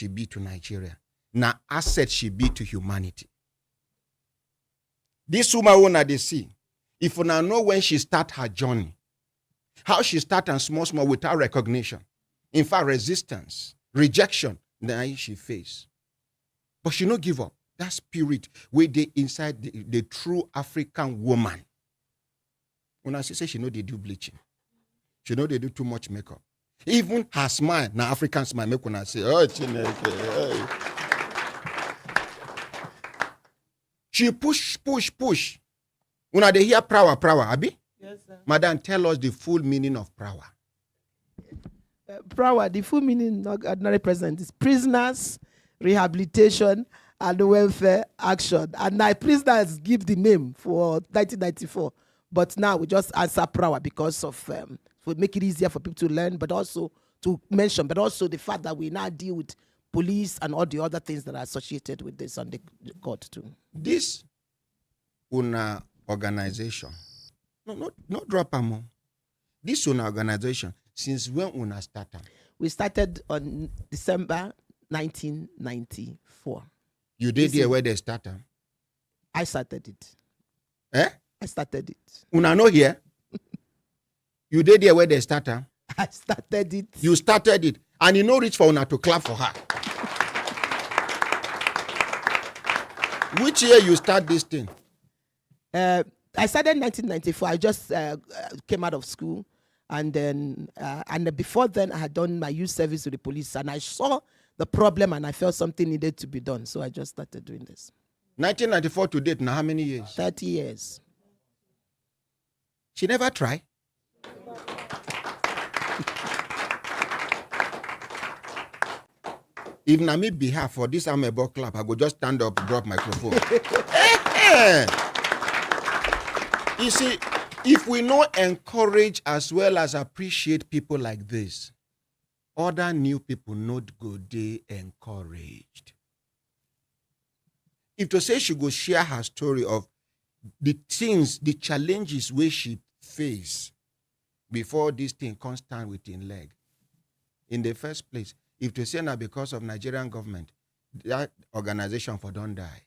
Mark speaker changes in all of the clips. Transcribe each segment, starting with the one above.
Speaker 1: she be to Nigeria. Now asset she be to humanity. This woman owner they see. If you now know when she start her journey, how she start and small without recognition. In fact, resistance, rejection, then she face. But she no give up. That spirit where they inside the true African woman. When I say she know they do bleaching. She know they do too much makeup. Even her smile, now African smile, make when I say, oh, hey. She push. When they hear prow, Abi?
Speaker 2: Yes, sir.
Speaker 1: Madam, tell us the full meaning of prow.
Speaker 2: Prow, the full meaning of ordinary president is prisoners, rehabilitation, and welfare action. And now prisoners give the name for 1994. But now we just answer prow because of to make it easier for people to learn, but also to mention, but also the fact that we now deal with police and all the other things that are associated with this on the court too.
Speaker 1: This una organization, no drop among. This una organization, since when una started?
Speaker 2: We started on December 1994.
Speaker 1: You did there where they started?
Speaker 2: I started it.
Speaker 1: Eh?
Speaker 2: I started it.
Speaker 1: Una no here? You did there where they started?
Speaker 2: I started it.
Speaker 1: You started it. And you know reach for una to clap for her. Which year you start this thing?
Speaker 2: I started in 1994. I just came out of school. And then before then, I had done my youth service with the police. And I saw the problem and I felt something needed to be done. So I just started doing this.
Speaker 1: 1994 to date, now how many years?
Speaker 2: 30 years.
Speaker 1: She never tried. If na me behalf for this amebo clap, I go just stand up, drop microphone. You see, if we not encourage as well as appreciate people like this, other new people not go they encouraged. If to say she go share her story of the things, the challenges where she face before this thing can't stand with in leg. In the first place, if to say now because of Nigerian government, that organization for don't die.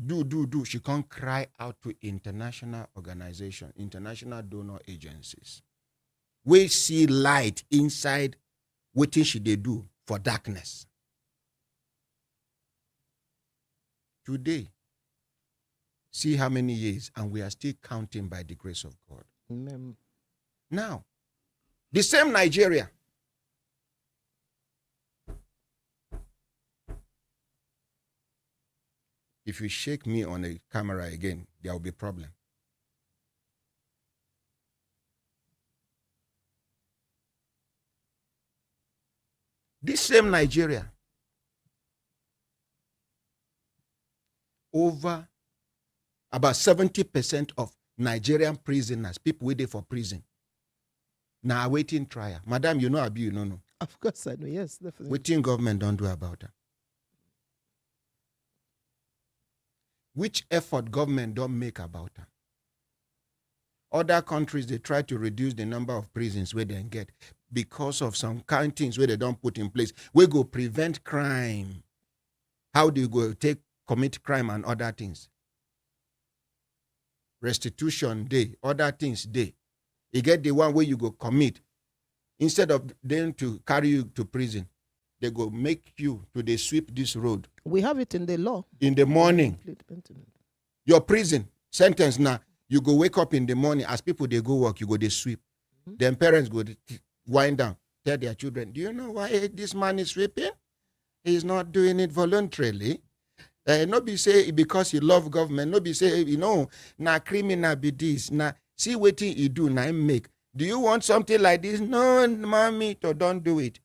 Speaker 1: Do. She can't cry out to international organization, international donor agencies. We see light inside what she they do for darkness. Today, see how many years, and we are still counting by the grace of God.
Speaker 2: Amen.
Speaker 1: Now, the same Nigeria. If you shake me on a camera again, there will be a problem. This same Nigeria, over about 70% of Nigerian prisoners, people waiting for prison, now awaiting trial. Madam, you know Abi, you know.
Speaker 2: Of course I know, yes, definitely.
Speaker 1: Waiting government don't do about that. Which effort government don't make about that? Other countries, they try to reduce the number of prisons where they get because of some kind things where they don't put in place. We go prevent crime. How do you go commit crime and other things? Restitution day, other things day. You get the one where you go commit. Instead of them to carry you to prison, they go make you to they sweep this road.
Speaker 2: We have it in the law.
Speaker 1: In the morning, your prison sentence now, you go wake up in the morning, as people they go work, you go they sweep. Mm-hmm. Then parents go wind down, tell their children, do you know why this man is sweeping? He's not doing it voluntarily. Not be say because he love government, not be say, na criminal be this, na see what he do, na him make. Do you want something like this? No, mommy, don't do it.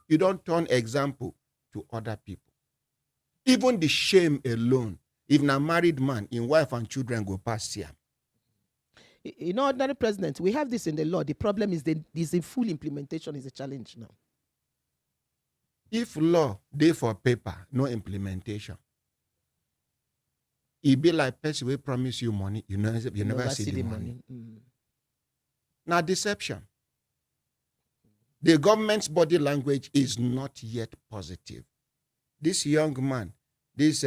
Speaker 1: You don't turn example to other people. Even the shame alone, if a married man, in wife and children go past here.
Speaker 2: Ordinary president, we have this in the law. The problem is the full implementation is a challenge now.
Speaker 1: If law dey for paper, no implementation, it be like person will promise you money, you never see the money. Now deception. The government's body language is not yet positive. This young man, this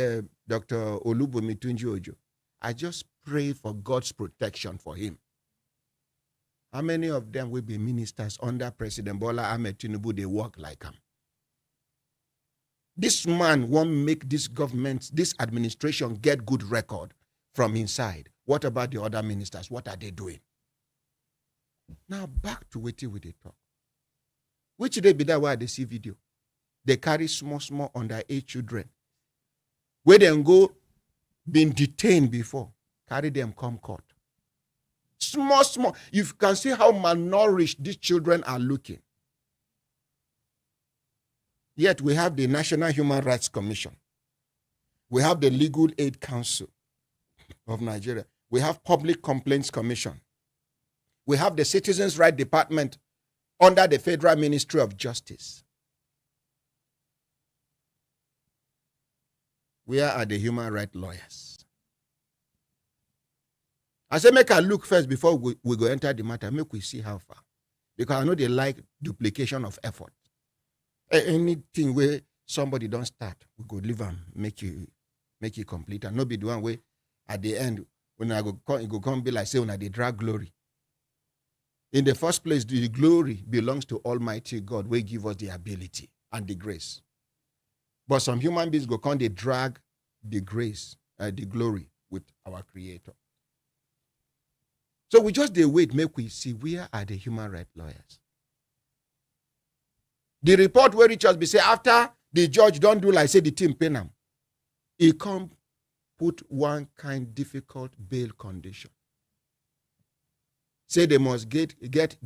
Speaker 1: Dr. Olubunmi Tunji-Ojo, I just pray for God's protection for him. How many of them will be ministers under President Bola Ahmed Tinubu? They work like him. This man won't make this government, this administration get good record from inside. What about the other ministers? What are they doing? Now back to what we talk. Which they be that why they see video? They carry small underage children. Where they go been detained before, carry them come court. Small. You can see how malnourished these children are looking. Yet we have the National Human Rights Commission. We have the Legal Aid Council of Nigeria. We have Public Complaints Commission. We have the Citizens' Rights Department under the Federal Ministry of Justice. Where are the human rights lawyers? I say make a look first before we go enter the matter. Make we see how far. Because I know they like duplication of effort. Anything where somebody don't start, we go leave them, make you complete. And not be the one way at the end, when I go come be like say when I they drag glory. In the first place, the glory belongs to Almighty God, where give us the ability and the grace. But some human beings go come, they drag the grace, the glory with our Creator. So we just they wait, make we see where are the human rights lawyers. The report where Richards be say after the judge don't do like say the team pay them, he come put one kind difficult bail condition. Say they must get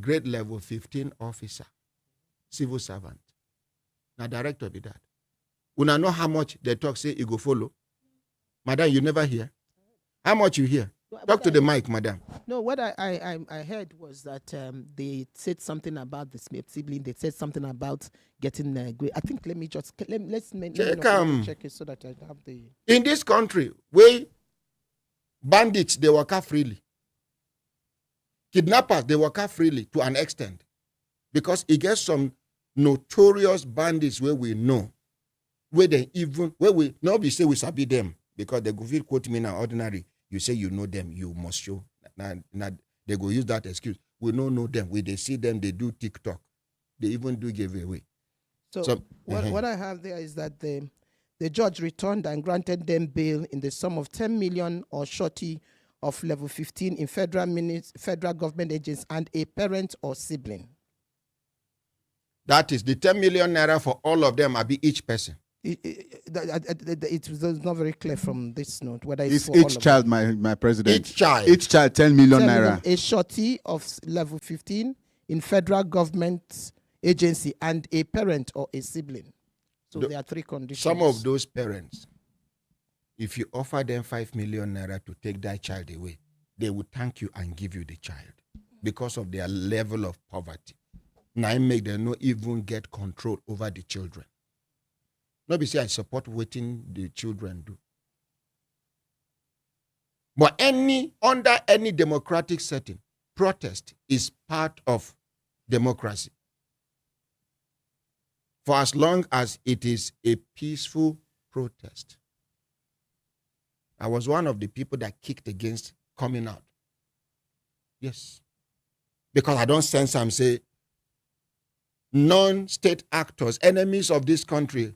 Speaker 1: grade level 15 officer, civil servant. Now director be that. Una know how much they talk say you go follow. Madam, you never hear. How much you hear? Talk to the mic, madam.
Speaker 2: No, what I heard was that they said something about the sibling. They said something about getting grade. I think let's check it so that I have the.
Speaker 1: In this country, where bandits they work out freely. Kidnappers, they work out freely to an extent. Because it gets some notorious bandits where we know. Where we not be say we sabi them. Because they go feel quote me now ordinary. You say you know them, you must show. Now they go use that excuse. We don't know them. When they see them, they do TikTok. They even do giveaway.
Speaker 2: So what I have there is that the judge returned and granted them bail in the sum of 10 million or shorty of level 15 in federal government agents and a parent or sibling.
Speaker 1: That is the 10 million naira for all of them, be each person.
Speaker 2: It was not very clear from this note whether it's for
Speaker 3: each child, my president.
Speaker 1: Each child
Speaker 3: 10 million naira.
Speaker 2: A shorty of level 15 in federal government agency and a parent or a sibling. So there are three conditions.
Speaker 1: Some of those parents, if you offer them 5 million naira to take that child away, they will thank you and give you the child because of their level of poverty. Now it make them not even get control over the children. Nobody say I support what the children do. But under any democratic setting, protest is part of democracy. For as long as it is a peaceful protest. I was one of the people that kicked against coming out. Yes. Because I don't sense some say non-state actors, enemies of this country,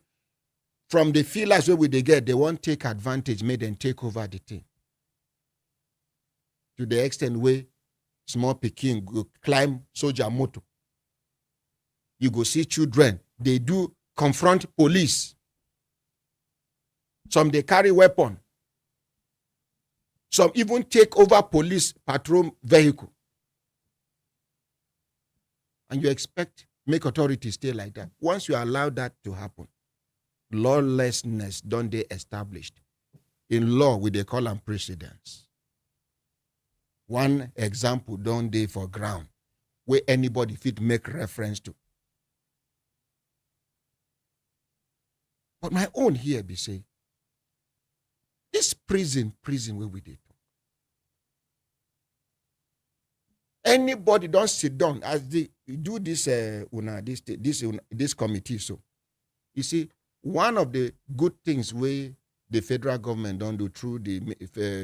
Speaker 1: from the feelers where they get, they won't take advantage, may then take over the thing. To the extent where small Peking go climb soldier motor. You go see children, they do confront police. Some they carry weapon. Some even take over police patrol vehicle. And you expect make authorities stay like that. Once you allow that to happen, lawlessness don't they established. In law, we they call them precedents. One example don't they for ground where anybody fit make reference to. But my own here be say, this prison where we did talk. Anybody don't sit down as they do this this committee. So you see, one of the good things the federal government don't do through the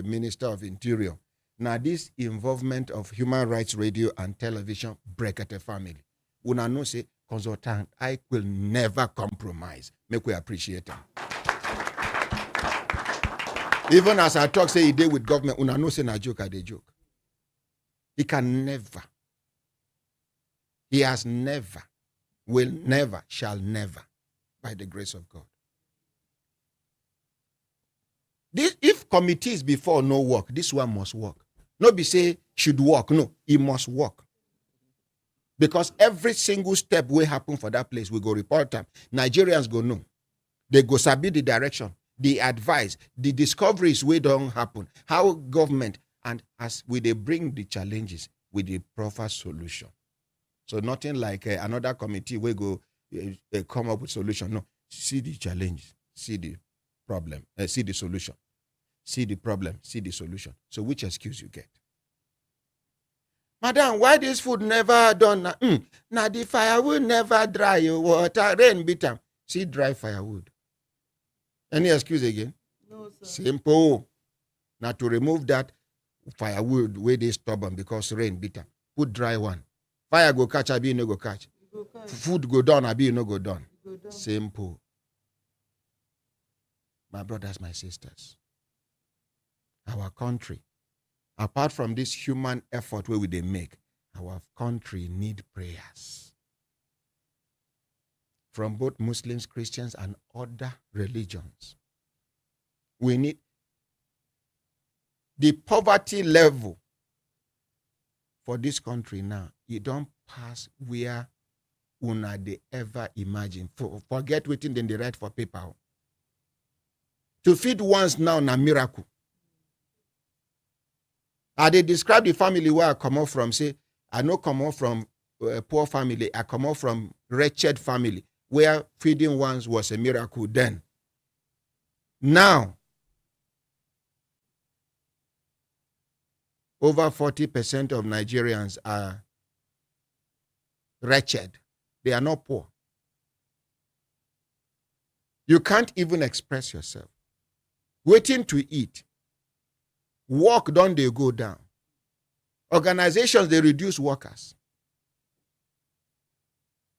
Speaker 1: Minister of Interior. Now this involvement of Human Rights Radio and Television, Brekete family. Una know say consultant, I will never compromise. Make we appreciate them. Even as I talk, say he did with government, una know say na joke, I dey joke. He can never. He has never, will never, shall never, by the grace of God. This, if committees before no work, this one must work. No be say should work. No, it must work. Because every single step will happen for that place, we go report them. Nigerians go know. They go sabi the direction, the advice, the discoveries we don't happen. How government, and as we they bring the challenges with the proper solution. So nothing like another committee we go come up with solution. No, see the challenge, see the problem, see the solution. See the problem, see the solution. So which excuse you get? Madam, why this food never done? Now the firewood never dry, water, rain beat them. See dry firewood. Any excuse again?
Speaker 2: No, sir.
Speaker 1: Simple. Now to remove that firewood where they stubborn because rain beat them. Put dry one. Fire go catch, abi no go catch. Food go down, abi no go down. Simple. My brothers, my sisters. Our country, apart from this human effort where we they make, our country need prayers. From both Muslims, Christians, and other religions. We need the poverty level for this country now. You don't pass where una they ever imagine. Forget waiting then they write for paper. To feed once now na miracle. They describe the family where I come out from. Say, I no come out from a poor family. I come out from wretched family where feeding once was a miracle then. Now, over 40% of Nigerians are wretched. They are not poor. You can't even express yourself. Waiting to eat. Work don't they go down. Organizations, they reduce workers.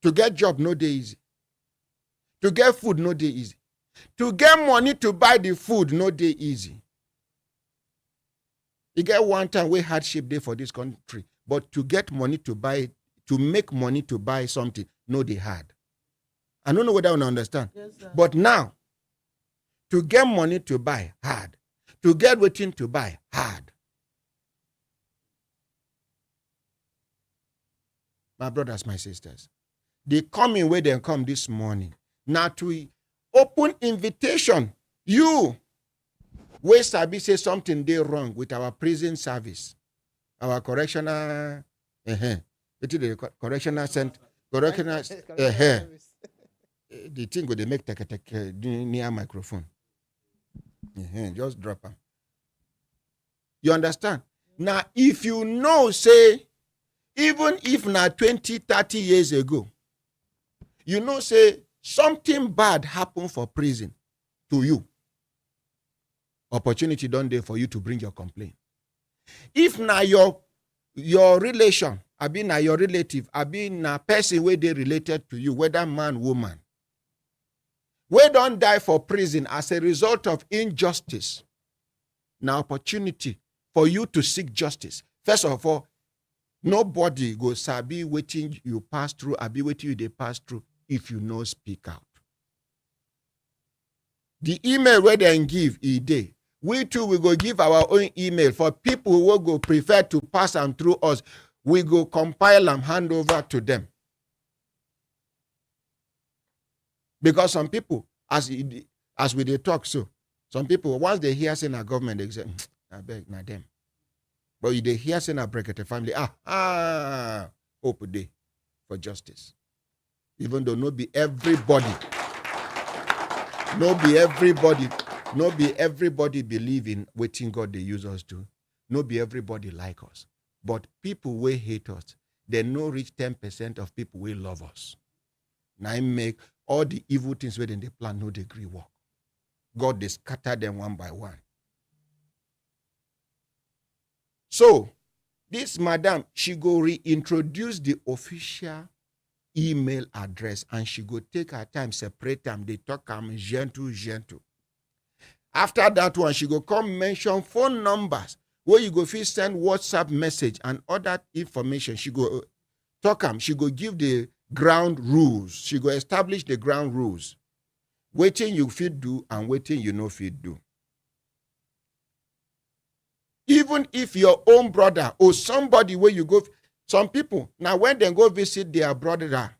Speaker 1: To get job, no day easy. To get food, no day easy. To get money to buy the food, no day easy. You get one time where hardship day for this country, but to get money to buy, to make money to buy something, no day hard. I don't know whether I understand.
Speaker 2: Yes, sir.
Speaker 1: But now, to get money to buy, hard. To get waiting to buy, hard. My brothers, my sisters, they coming where they come this morning. Now to open invitation, you, where Sabi say something they wrong with our prison service, our correctional, correctional center, correctional, the thing where they make take near microphone. Just drop them. You understand? Now, if you know, say, even if now 20, 30 years ago, you know, say, something bad happened for prison to you. Opportunity done there for you to bring your complaint. If now your relation, I mean now your relative, I mean now person where they related to you, whether man, woman, we don't die for prison as a result of injustice. Now, opportunity for you to seek justice. First of all, nobody go sabi waiting you pass through, I be waiting you they pass through if you no speak out. The email where they give a day. We too will go give our own email for people who will go prefer to pass and through us. We go compile and hand over to them. Because some people, as we they talk so, some people, once they hear saying a government, they say, I beg, not them. But if they hear saying a Brekete family, hope day for justice. Even though no be everybody believe in waiting God they use us to. No be everybody like us. But people will hate us. They no reach 10% of people will love us. Now I make all the evil things within the plan no degree work. God they scatter them one by one. So this madam, she go reintroduce the official email address and she go take her time, separate them, they talk gentle. After that one, she go come mention phone numbers where you go fit send WhatsApp message and other information. She go talk she go give the ground rules. She go establish the ground rules. Waiting you fit do and waiting you no fit do. Even if your own brother or somebody where you go, some people, now when they go visit their brother,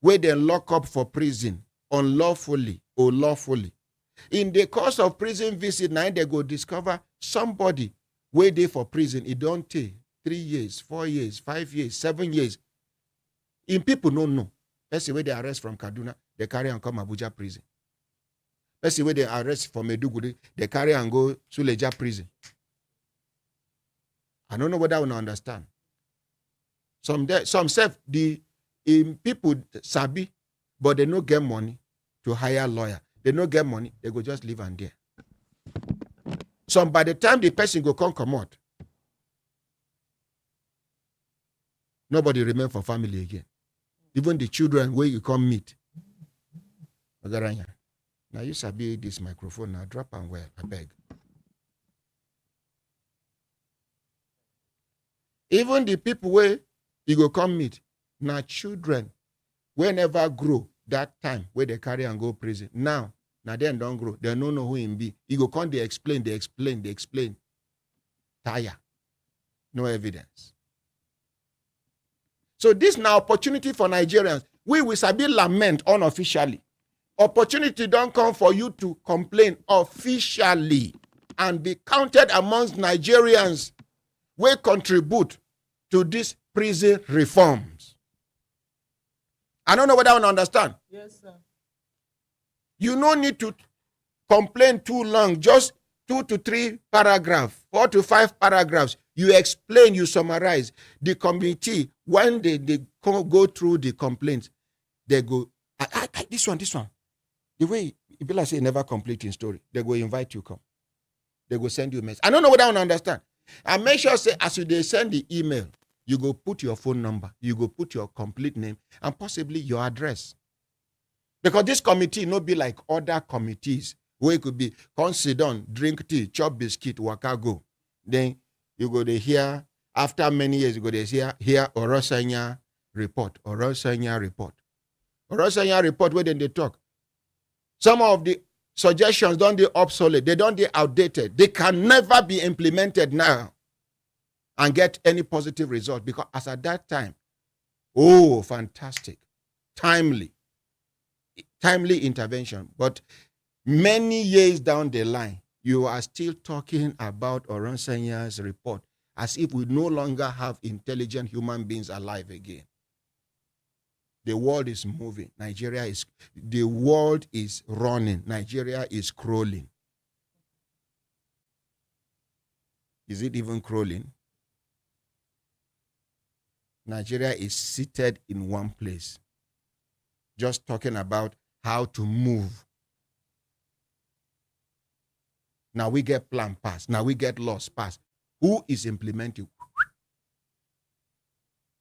Speaker 1: where they lock up for prison, unlawfully or lawfully, in the course of prison visit, now they go discover somebody where they for prison, it don't take 3 years, 4 years, 5 years, 7 years. In people don't know. Person where they arrest from Kaduna, they carry and come Abuja prison. Person where they arrest from Meduguri, they carry and go Suleja prison. I don't know whether I will understand. Some self the people sabi, but they no get money to hire lawyer. They no get money, they go just live and there. Some by the time the person go come out, nobody remain for family again. Even the children where you come meet. Now you sabi this microphone now, drop and well, I beg. Even the people where you go come meet, now children, we never grow that time where they carry and go prison. Now they don't grow. They don't know who him be. You go come, they explain. Tire. No evidence. So this now opportunity for Nigerians. We will sabi lament unofficially. Opportunity don't come for you to complain officially and be counted amongst Nigerians will contribute to these prison reforms. I don't know whether I understand.
Speaker 2: Yes, sir.
Speaker 1: You no need to complain too long, just 2 to 3 paragraphs, 4 to 5 paragraphs. You explain, you summarize. The committee, when they go through the complaints, they go, this one. The way, it be like say never completing story. They go invite you come. They go send you a message. I don't know whether I understand. And make sure, say, as they send the email, you go put your phone number, you go put your complete name, and possibly your address. Because this committee no be like other committees, where it could be, come sit down, drink tea, chop biscuit, waka go. Then you go to hear, after many years, you go to hear Orosanya report. Orosanya report, where then they talk. Some of the suggestions don't they obsolete, they don't they outdated. They can never be implemented now and get any positive result because as at that time, oh, fantastic, timely intervention. But many years down the line, you are still talking about Oronsanya's report as if we no longer have intelligent human beings alive again. The world is moving. The world is running. Nigeria is crawling. Is it even crawling? Nigeria is seated in one place, just talking about how to move. Now we get plan passed. Now we get laws passed. Who is implementing?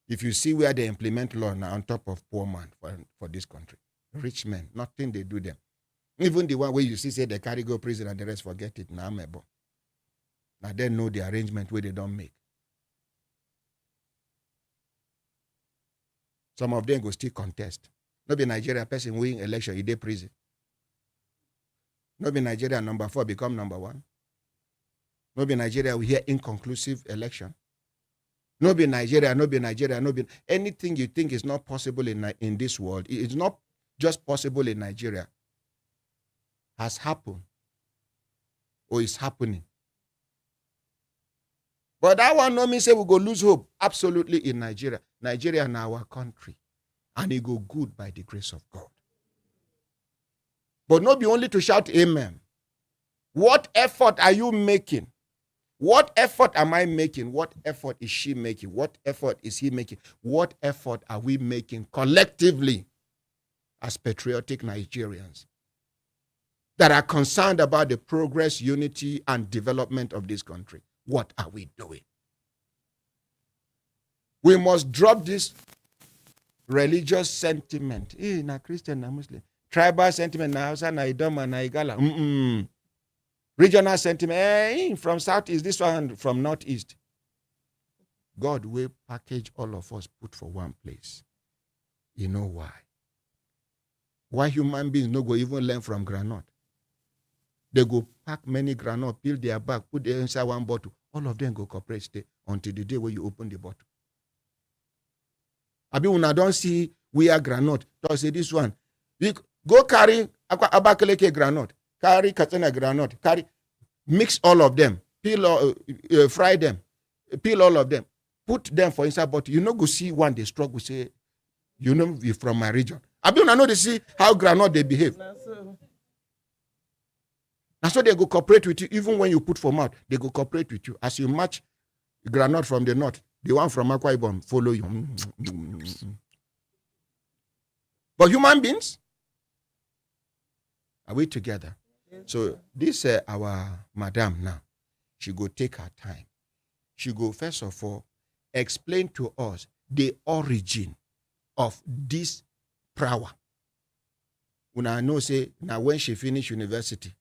Speaker 1: If you see where they implement law now on top of poor man for this country, rich men, nothing they do them. Even the one where you see say they carry go prison and the rest forget it. Now they know the arrangement where they don't make. Some of them go still contest. Not be Nigeria person win election, he dey prison. Not be Nigeria number 4 become number 1. Not be Nigeria we hear inconclusive election. No be Nigeria. Anything you think is not possible in this world, it's not just possible in Nigeria, has happened or is happening. But that one no mean say we go lose hope. Absolutely in Nigeria. Nigeria is our country. And it go good by the grace of God. But not be only to shout amen. What effort are you making What effort am I making? What effort is she making? What effort is he making? What effort are we making collectively as patriotic Nigerians that are concerned about the progress, unity, and development of this country? What are we doing? We must drop this religious sentiment. Na Christian, na Muslim. Tribal sentiment, na Hausa, na Idoma, na Igala. Regional sentiment, from southeast, this one from northeast. God will package all of us, put for one place. You know why? Why human beings no go even learn from granite? They go pack many granite, peel their bag, put them inside one bottle. All of them go cooperate stay until the day where you open the bottle. Abi una don't see we are granite. Don't say this one. You go carry Abakaleke granite, carry Katana granite, carry, mix all of them, peel, fry them, peel all of them, put them for inside bottle. You know, go see one they struggle, say, you know, you from my region. Abi una know they see how granite they behave. That's why they go cooperate with you. Even when you put for mouth, they go cooperate with you. As you match granite from the north, the one from Akwa Ibom follow you. But human beings, are we together? So this our madam now, she go take her time. She go first of all explain to us the origin of this power. Una know say now when she finish university,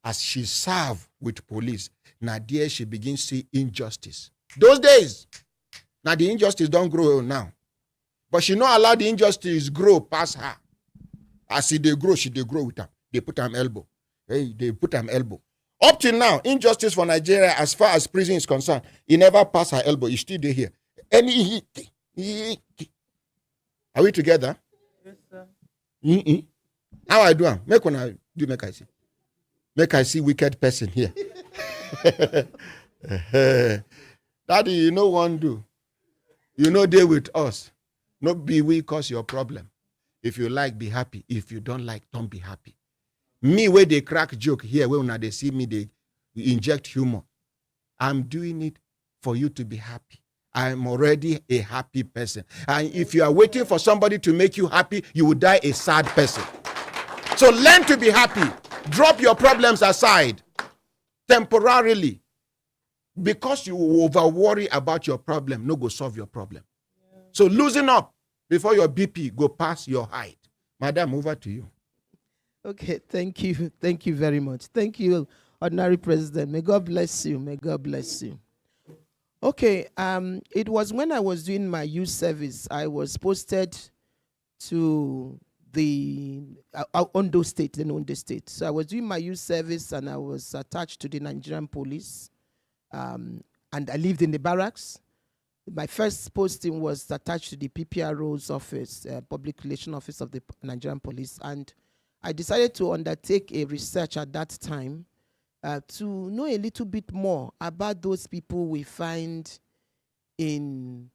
Speaker 1: as she serve with police, now there she begins to see injustice. Those days, now the injustice don't grow now. But she not allow the injustice grow past her. As she grow with her. They put her elbow. Hey, they put her elbow. Up till now, injustice for Nigeria, as far as prison is concerned, it never passed her elbow. It's still there here. Are we together?
Speaker 2: Yes, sir.
Speaker 1: How I do am? Make I see. Make I see wicked person here. Daddy, you know one do. You know they with us. No be we cause your problem. If you like, be happy. If you don't like, don't be happy. Me, where they crack joke here, where they see me, they inject humor. I'm doing it for you to be happy. I'm already a happy person. And if you are waiting for somebody to make you happy, you will die a sad person. So learn to be happy. Drop your problems aside temporarily. Because you over worry about your problem, no go solve your problem. Yeah. So loosen up before your BP go past your height. Madam, over to you.
Speaker 2: Okay, thank you. Thank you very much. Thank you, Ordinary President. May God bless you. May God bless you. Okay, it was when I was doing my youth service, I was posted to the Ondo State, then Ondo State. So I was doing my youth service and I was attached to the Nigerian police. And I lived in the barracks. My first posting was attached to the PPRO's office, Public Relations Office of the Nigerian Police. And I decided to undertake a research at that time to know a little bit more about those people we find in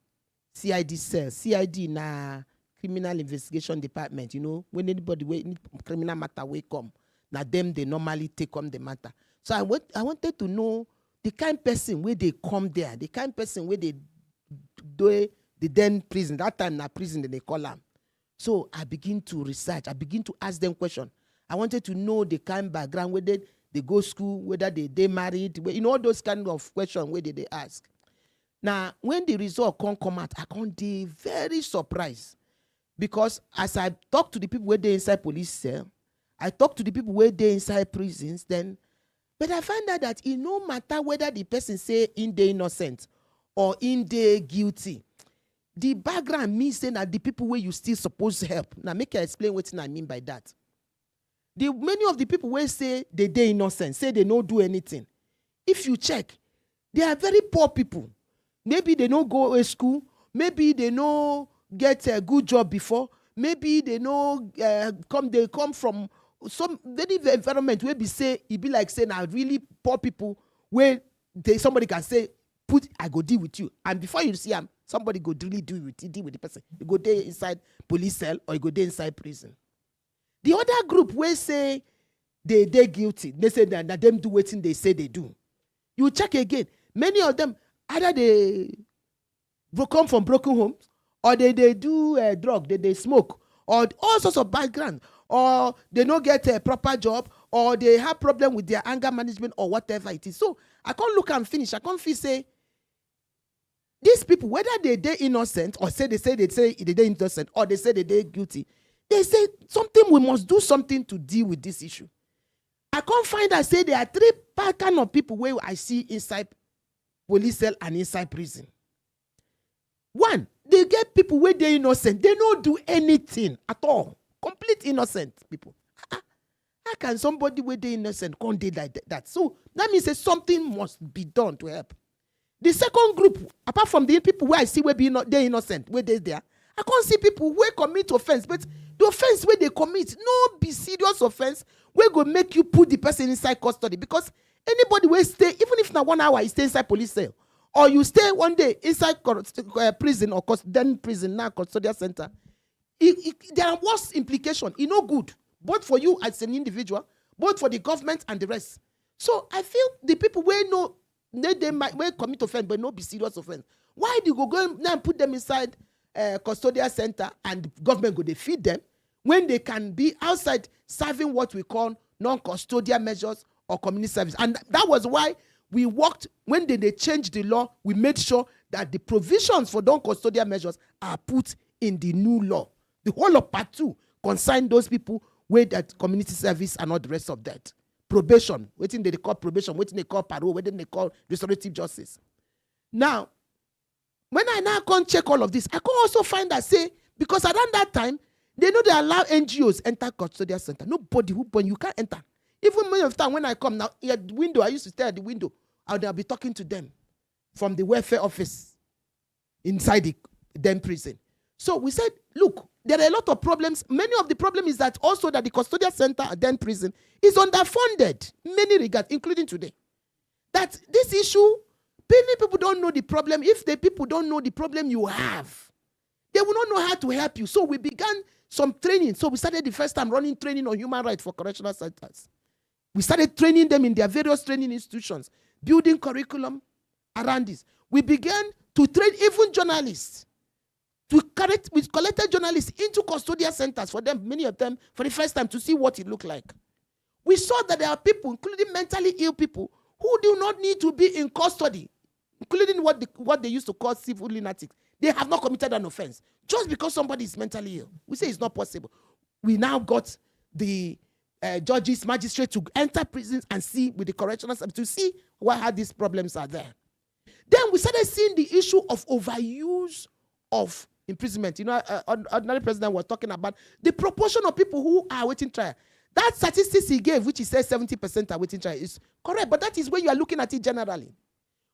Speaker 2: CID cells. CID na Criminal Investigation Department, you know, when anybody criminal matter will come, now them they normally take on the matter. So I wanted to know the kind of person where they come there, the kind of person where they do the then prison, that time na prison they call them. So I begin to research, I begin to ask them questions. I wanted to know the kind of background, whether they go school, whether they married, you know, all those kind of questions where they ask. Now, when the result come out, I can't be very surprised. Because as I talk to the people where they inside police cell, I talk to the people where they inside prisons, but I find out that it no matter whether the person say in the innocent or in the guilty, the background means saying that the people where you still supposed to help. Now make I explain what I mean by that. Many of the people where say they innocent, say they don't do anything. If you check, they are very poor people. Maybe they don't go to school. Maybe they don't get a good job before. Maybe they know they come from some very environment where be say it be like saying now really poor people where somebody can say I go deal with you, and before you see them, somebody go really deal with the person. You go there inside police cell or you go there inside prison. The other group where say they guilty, they say that them do what they say they do. You check again. Many of them, either they come from broken homes, or they do drug, they smoke, or all sorts of background, or they don't get a proper job, or they have problem with their anger management, or whatever it is. So I can't look and finish. I can't feel say these people, whether they innocent, or they say they innocent, or they say they guilty, they say something, we must do something to deal with this issue. I can't find that say there are three kind of people where I see inside police cell and inside prison. One, they get people where they're innocent. They don't do anything at all. Complete innocent people. How can somebody where they're innocent can't do like that? So that means that something must be done to help. The second group, apart from the people where I see where they're innocent, where they're there, I can't see people where commit offense. But the offense where they commit, no be serious offense, where go make you put the person inside custody. Because anybody will stay, even if not 1 hour, you stay inside police cell, or you stay one day inside prison, or then prison, now custodial center, there are worse implications. It's no good, both for you as an individual, both for the government and the rest. So I feel the people where they might commit offense, but no be serious offense. Why do you go now and put them inside custodial center, and government go they feed them, when they can be outside serving what we call non-custodial measures or community service? And that was why we worked, when they changed the law, we made sure that the provisions for non-custodial measures are put in the new law. The whole of part 2 concern those people with that community service and all the rest of that. Probation, waiting they call probation, waiting they call parole, waiting they call restorative justice. Now, when I now can't check all of this, I can also find that, say, because around that time, they know they allow NGOs enter custodial center. Nobody when you can't enter. Even many of the time when I come now, at the window, I used to stay at the window, and I'll be talking to them from the welfare office inside the then prison. So we said, look, there are a lot of problems. Many of the problem is that also that the custodial center at then prison is underfunded, many regards, including today. That this issue, many people don't know the problem. If the people don't know the problem you have, they will not know how to help you. So we began some training. So we started the first time running training on human rights for correctional centers. We started training them in their various training institutions, building curriculum around this. We began to train even journalists. We collected journalists into custodial centers for them, many of them, for the first time, to see what it looked like. We saw that there are people, including mentally ill people, who do not need to be in custody, including what they used to call civil lunatics. They have not committed an offense. Just because somebody is mentally ill, we say it's not possible. We now got the judges, magistrates to enter prisons and see with the correctional service to see how these problems are there. Then we started seeing the issue of overuse of imprisonment. You know, ordinary president was talking about the proportion of people who are awaiting trial. That statistics he gave, which he says 70% are awaiting trial, is correct, but that is when you are looking at it generally.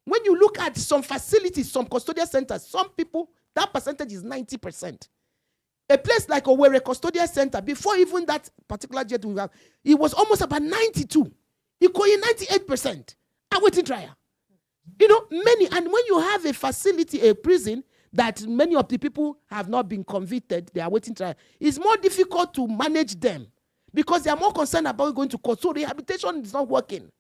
Speaker 2: When you look at some facilities, some custodial centers, some people, that percentage is 90%. A place like Owerri Custodial Center, before even that particular jet we have, it was almost about 92. Ikoyi 98% awaiting trial. You know, many, and when you have a facility, a prison, that many of the people have not been convicted, they are waiting trial, it's more difficult to manage them because they are more concerned about going to court. So rehabilitation is not working.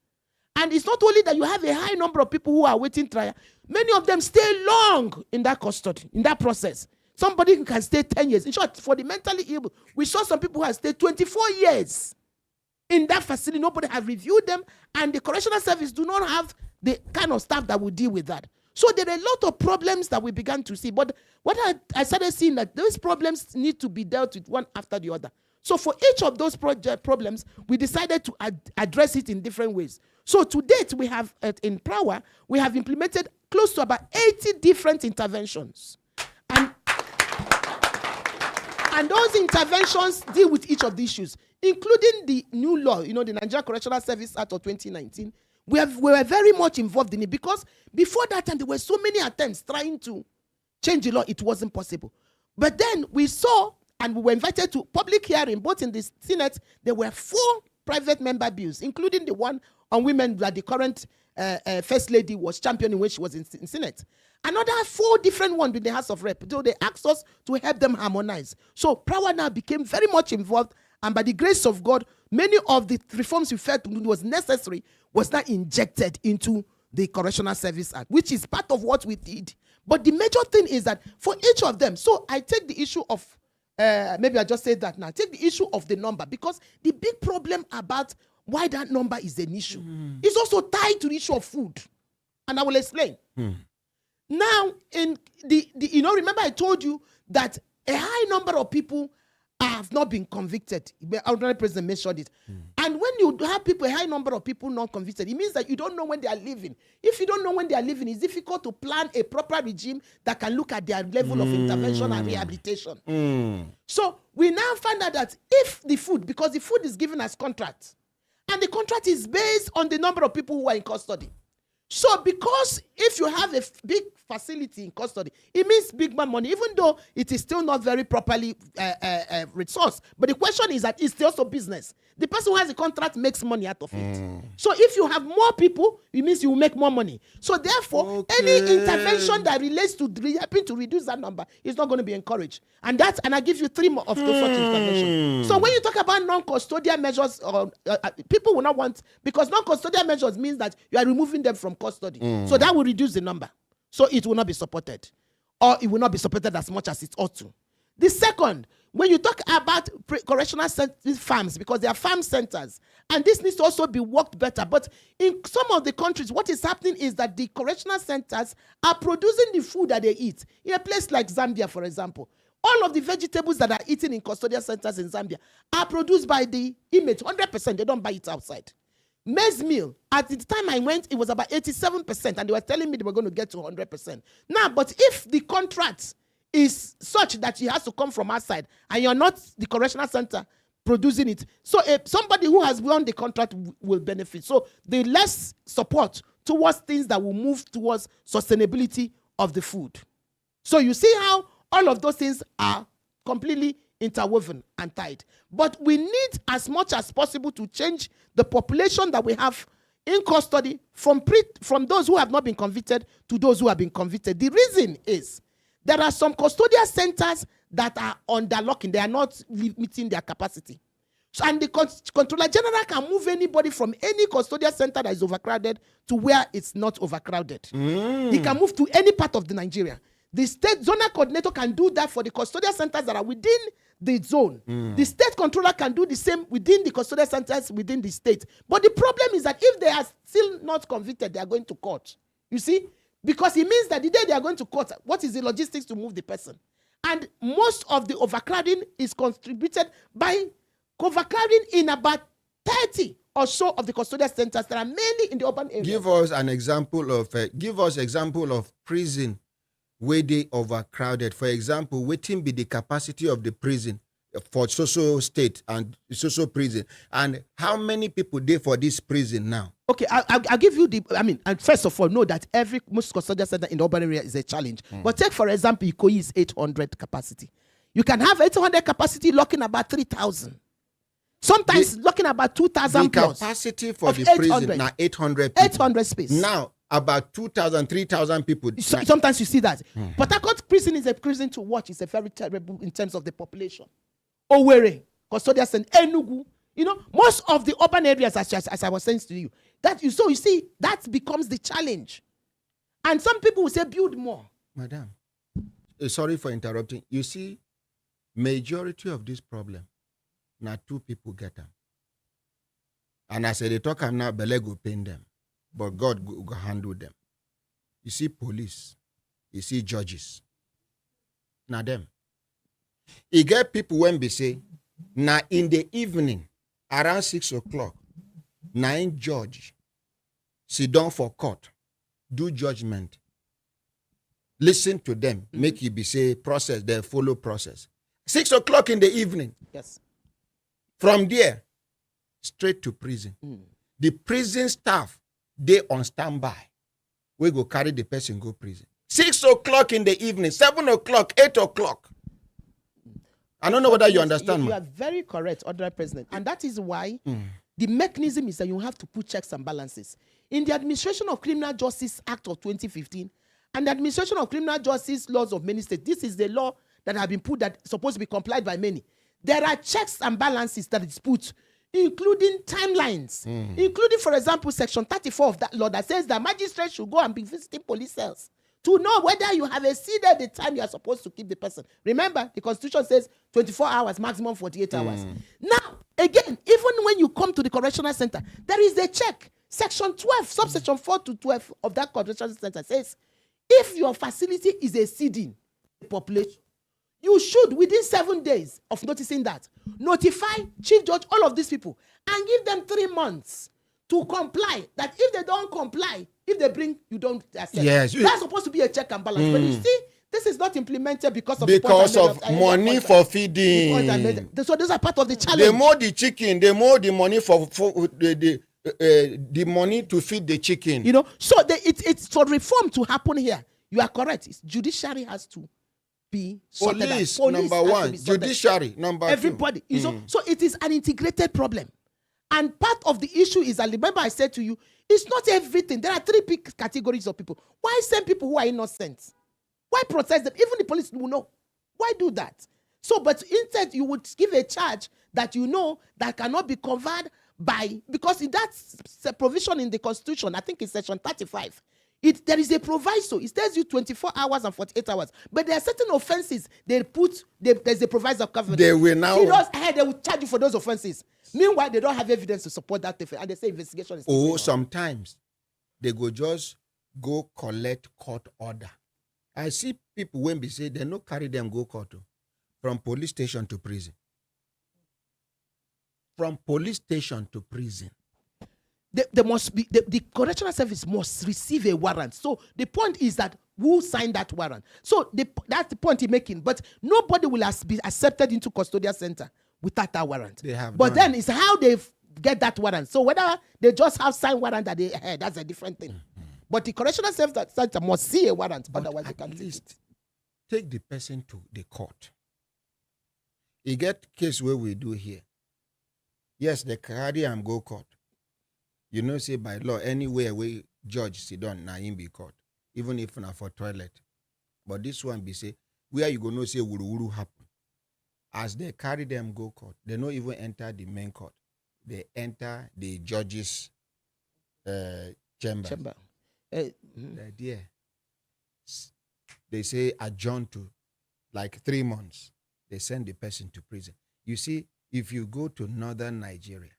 Speaker 2: And it's not only that you have a high number of people who are waiting trial, many of them stay long in that custody, in that process. Somebody can stay 10 years. In short, for the mentally ill, we saw some people who have stayed 24 years in that facility. Nobody have reviewed them, and the correctional service do not have the kind of staff that will deal with that. So there are a lot of problems that we began to see. But what I started seeing that those problems need to be dealt with one after the other. So for each of those problems, we decided to address it in different ways. So to date, we have, in Power, we have implemented close to about 80 different interventions. And those interventions deal with each of the issues, including the new law, you know, the Nigeria Correctional Service Act of 2019. We were very much involved in it because before that time, there were so many attempts trying to change the law, it wasn't possible. But then we saw, and we were invited to public hearing, both in the Senate, there were 4 private member bills, including the one on women that the current First Lady was championing when she was in Senate. Another 4 different ones in the House of Rep. So they asked us to help them harmonize. So Power now became very much involved, and by the grace of God, many of the reforms we felt was necessary was now injected into the Correctional Service Act, which is part of what we did. But the major thing is that for each of them, so I take the issue of, maybe I just said that now, take the issue of the number, because the big problem about why that number is an issue is also tied to the issue of food. And I will explain. Now, in remember I told you that a high number of people have not been convicted. Our president mentioned it. And when you have people, a high number of people not convicted, it means that you don't know when they are leaving. If you don't know when they are leaving, it's difficult to plan a proper regime that can look at their level of intervention and rehabilitation. So we now find out that if the food, because the food is given as contract, and the contract is based on the number of people who are in custody. So because if you have a big facility in custody, it means big money, even though it is still not very properly resourced. But the question is that it's still also business. The person who has a contract makes money out of it. So if you have more people, it means you will make more money. So therefore, any intervention that relates to helping to reduce that number is not going to be encouraged. And I give you 3 more of those such interventions. So when you talk about non-custodial measures, people will not want, because non-custodial measures means that you are removing them from custody. So that will reduce the number. So it will not be supported, or it will not be supported as much as it ought to. The second, when you talk about correctional farms, because they are farm centers, and this needs to also be worked better. But in some of the countries, what is happening is that the correctional centers are producing the food that they eat. In a place like Zambia, for example, all of the vegetables that are eaten in custodial centers in Zambia are produced by the inmates, 100%. They don't buy it outside. Maize meal, at the time I went, it was about 87%, and they were telling me they were going to get to 100%. Now, but if the contract is such that it has to come from outside, and you're not the correctional center producing it, so somebody who has won the contract will benefit. So the less support towards things that will move towards sustainability of the food. So you see how all of those things are completely interwoven and tied. But we need as much as possible to change the population that we have in custody from those who have not been convicted to those who have been convicted. The reason is there are some custodial centers that are under locking. They are not meeting their capacity. So, and the Controller General can move anybody from any custodial center that is overcrowded to where it's not overcrowded. He can move to any part of the Nigeria. The state zonal coordinator can do that for the custodial centers that are within the zone. The state controller can do the same within the custodial centers within the state. But the problem is that if they are still not convicted, they are going to court. You see? Because it means that the day they are going to court, what is the logistics to move the person? And most of the overcrowding is contributed by overcrowding in about 30 or so of the custodial centers that are mainly in the urban areas.
Speaker 1: Give us an example of prison where they overcrowded. For example, waiting be the capacity of the prison for social state and social prison, and how many people there for this prison now?
Speaker 2: Okay, I'll give you and first of all, know that most custodial center in the urban area is a challenge. But take, for example, Ikoyi is 800 capacity. You can have 800 capacity locking about 3,000. Sometimes locking about 2,000 plus.
Speaker 1: The capacity for the prison now 800 people.
Speaker 2: 800 space.
Speaker 1: Now, about 2,000, 3,000 people.
Speaker 2: Sometimes you see that. Port Harcourt prison is a prison to watch. It's a very terrible in terms of the population. Owerri, custodial center, Enugu. Most of the urban areas, as I was saying to you, you see, that becomes the challenge. And some people will say, build more.
Speaker 1: Madam, sorry for interrupting. You see, majority of this problem, now 2 people get them. And as they talk, I'm now, Bele go pain them. But God go handle them. You see police, you see judges. Now them. You get people when they say, now in the evening, around 6 o'clock, 9 judge, sit down for court, do judgment. Listen to them, make you be say process, they follow process. 6 o'clock in the evening.
Speaker 2: Yes.
Speaker 1: From there, straight to prison. The prison staff, they on standby. We go carry the person go prison. 6 o'clock in the evening, 7 o'clock, 8 o'clock. I don't know whether you understand.
Speaker 2: You are very correct, Honorable President. And that is why the mechanism is that you have to put checks and balances. In the Administration of Criminal Justice Act of 2015 and the Administration of Criminal Justice Laws of many states, this is the law that have been put that is supposed to be complied by many. There are checks and balances that is put. including timelines, including, for example, Section 34 of that law that says that magistrates should go and be visiting police cells to know whether you have exceeded the time you are supposed to keep the person. Remember, the Constitution says 24 hours, maximum 48 hours. Now, again, even when you come to the correctional center, there is a check. Section 12, subsection 4 to 12 of that correctional center says, if your facility is exceeding the population, you should, within 7 days of noticing that, notify chief judge, all of these people, and give them 3 months to comply. That if they don't comply, if they bring, you don't accept.
Speaker 1: Yes.
Speaker 2: That's supposed to be a check and balance. But you see, this is not implemented because of
Speaker 1: money for feeding.
Speaker 2: So those are part of the challenge.
Speaker 1: They mow the chicken. They mow the money for the money to feed the chicken.
Speaker 2: You know, so it's for reform to happen here. You are correct. Judiciary has to be sorted out.
Speaker 1: Police number one, judiciary number
Speaker 2: everybody.
Speaker 1: two.
Speaker 2: So it is an integrated problem. And part of the issue is, I remember I said to you, it's not everything. There are 3 big categories of people. Why send people who are innocent? Why protest them? Even the police will know. Why do that? So, but instead you would give a charge that you know that cannot be covered by, because that's a provision in the Constitution, I think it's Section 35. There is a proviso. It tells you 24 hours and 48 hours. But there are certain offenses there's a proviso covered.
Speaker 1: They will now.
Speaker 2: They will charge you for those offenses. Meanwhile, they don't have evidence to support that offense, and they say investigation is.
Speaker 1: Sometimes they go just go collect court order. I see people when they say they no carry them go court from police station to prison. From police station to prison.
Speaker 2: There must be the correctional service must receive a warrant. So the point is that who signed that warrant? So that's the point he's making. But nobody will be accepted into custodial center without that warrant. Then it's how they get that warrant. So whether they just have signed warrant that they had, that's a different thing. But the correctional service center must see a warrant, otherwise they can't. At least
Speaker 1: take the person to the court. You get case where we do here. Yes, they carry and go court. You know, say by law, anywhere we judge sit down, na him be court, even if not for toilet. But this one be say, where you go no say wuru happen. As they carry them go court, they don't even enter the main court. They enter the judge's chamber. There. They say adjourn to like 3 months. They send the person to prison. You see, if you go to northern Nigeria,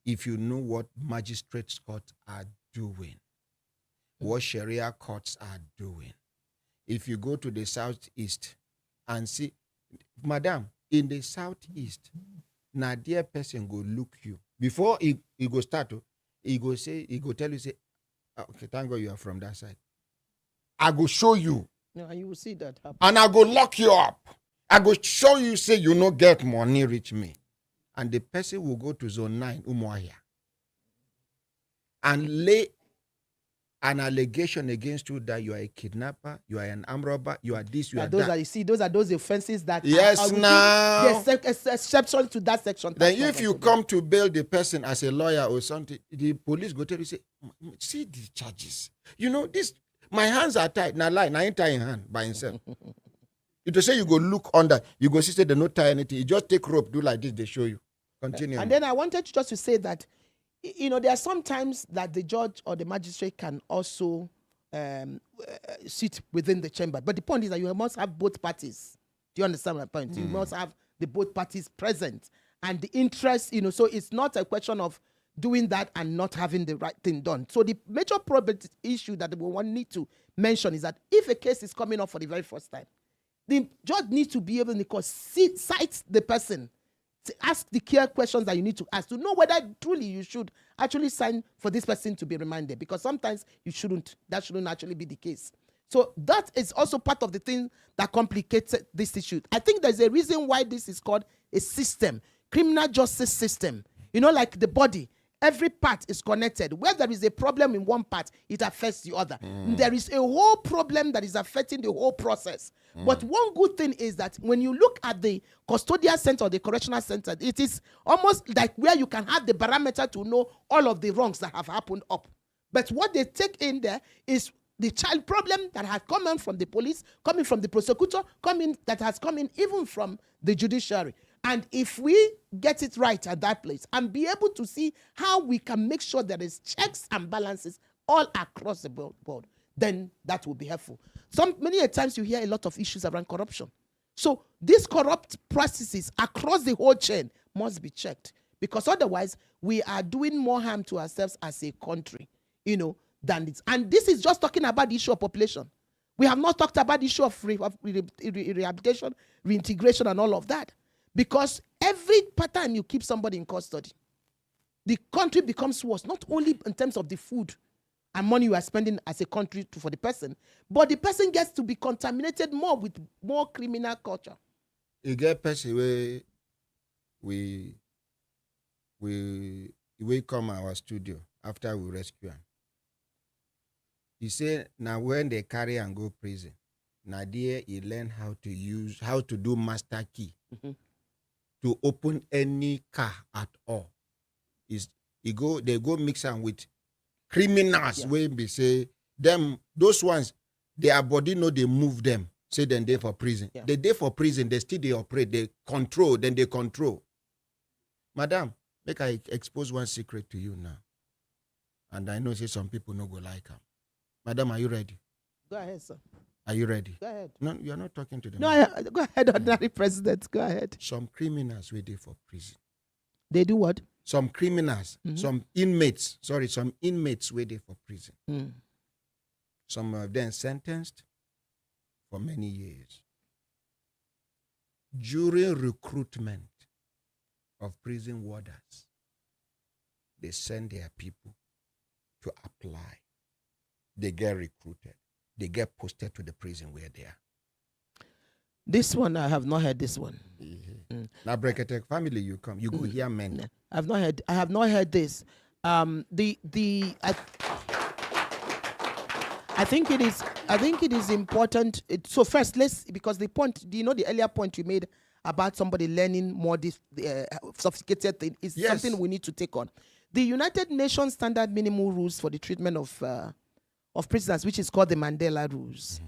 Speaker 1: if you know what magistrates courts are doing, what Sharia courts are doing, if you go to the southeast and see, madam, in the southeast, na dear person go look you. Before he go start, he go tell you, say, okay, thank God you are from that side. I go show you.
Speaker 2: No, and you will see that happen.
Speaker 1: And I go lock you up. I go show you, say, you no get money, reach me. And the person will go to zone 9, Umuahia, and lay an allegation against you that you are a kidnapper, you are an armed robber, you are this, you are that.
Speaker 2: Those are those offenses that
Speaker 1: now
Speaker 2: the exception to that section.
Speaker 1: Then if you come to bail the person as a lawyer or something, the police go tell you, say, see the charges. You know, this, my hands are tied. Now lie, now ain't tying hand by himself. If they say you go look under, you go see say they don't tie anything. You just take rope, do like this, they show you. Continue.
Speaker 2: And then I wanted just to say that, you know, there are some times that the judge or the magistrate can also sit within the chamber. But the point is that you must have both parties. Do you understand my point? You must have the both parties present. And the interest, you know, so it's not a question of doing that and not having the right thing done. So the major problem issue that we need to mention is that if a case is coming up for the very first time, the judge needs to be able to cite the person, to ask the clear questions that you need to ask to know whether truly you should actually sign for this person to be remanded, because sometimes you shouldn't. That shouldn't actually be the case. So that is also part of the thing that complicates this issue. I think there's a reason why this is called a system, criminal justice system. You know, like the body. Every part is connected. Where there is a problem in one part, it affects the other. There is a whole problem that is affecting the whole process. But one good thing is that when you look at the custodial center or the correctional center, it is almost like where you can have the barometer to know all of the wrongs that have happened up. But what they take in there is the child problem that has come in from the police, coming from the prosecutor, that has come in even from the judiciary. And if we get it right at that place and be able to see how we can make sure there is checks and balances all across the board, then that will be helpful. Many a times you hear a lot of issues around corruption. So these corrupt practices across the whole chain must be checked, because otherwise we are doing more harm to ourselves as a country, than this. And this is just talking about the issue of population. We have not talked about the issue of rehabilitation, reintegration, and all of that. Because every time you keep somebody in custody, the country becomes worse, not only in terms of the food and money you are spending as a country for the person, but the person gets to be contaminated more with more criminal culture.
Speaker 1: You get person where we come our studio after we rescue him. He say now when they carry and go prison, now there he learn how to do master key to open any car at all. They go mix am with criminals where they say them, those ones, their body know they move them, say then they for prison.
Speaker 2: Yeah.
Speaker 1: They day for prison, they operate, they control. Madam, make I expose one secret to you now. And I know say some people no go like her. Madam, are you ready?
Speaker 2: Go ahead, sir.
Speaker 1: Are you ready?
Speaker 2: Go ahead.
Speaker 1: No, you're not talking to them.
Speaker 2: No, go ahead, ordinary president. Go ahead.
Speaker 1: Some criminals were there for prison.
Speaker 2: They do what?
Speaker 1: Some criminals, some inmates were there for prison. Some of them sentenced for many years. During recruitment of prison warders, they send their people to apply. They get recruited. They get posted to the prison where they are.
Speaker 2: This one, I have not heard this one.
Speaker 1: Now, Brekete family, you come, you go hear men.
Speaker 2: I have not heard this. I think it is important. So first, because the point, the earlier point you made about somebody learning more sophisticated thing is something we need to take on. The United Nations Standard Minimum Rules for the Treatment of Prisoners, which is called the Mandela Rules,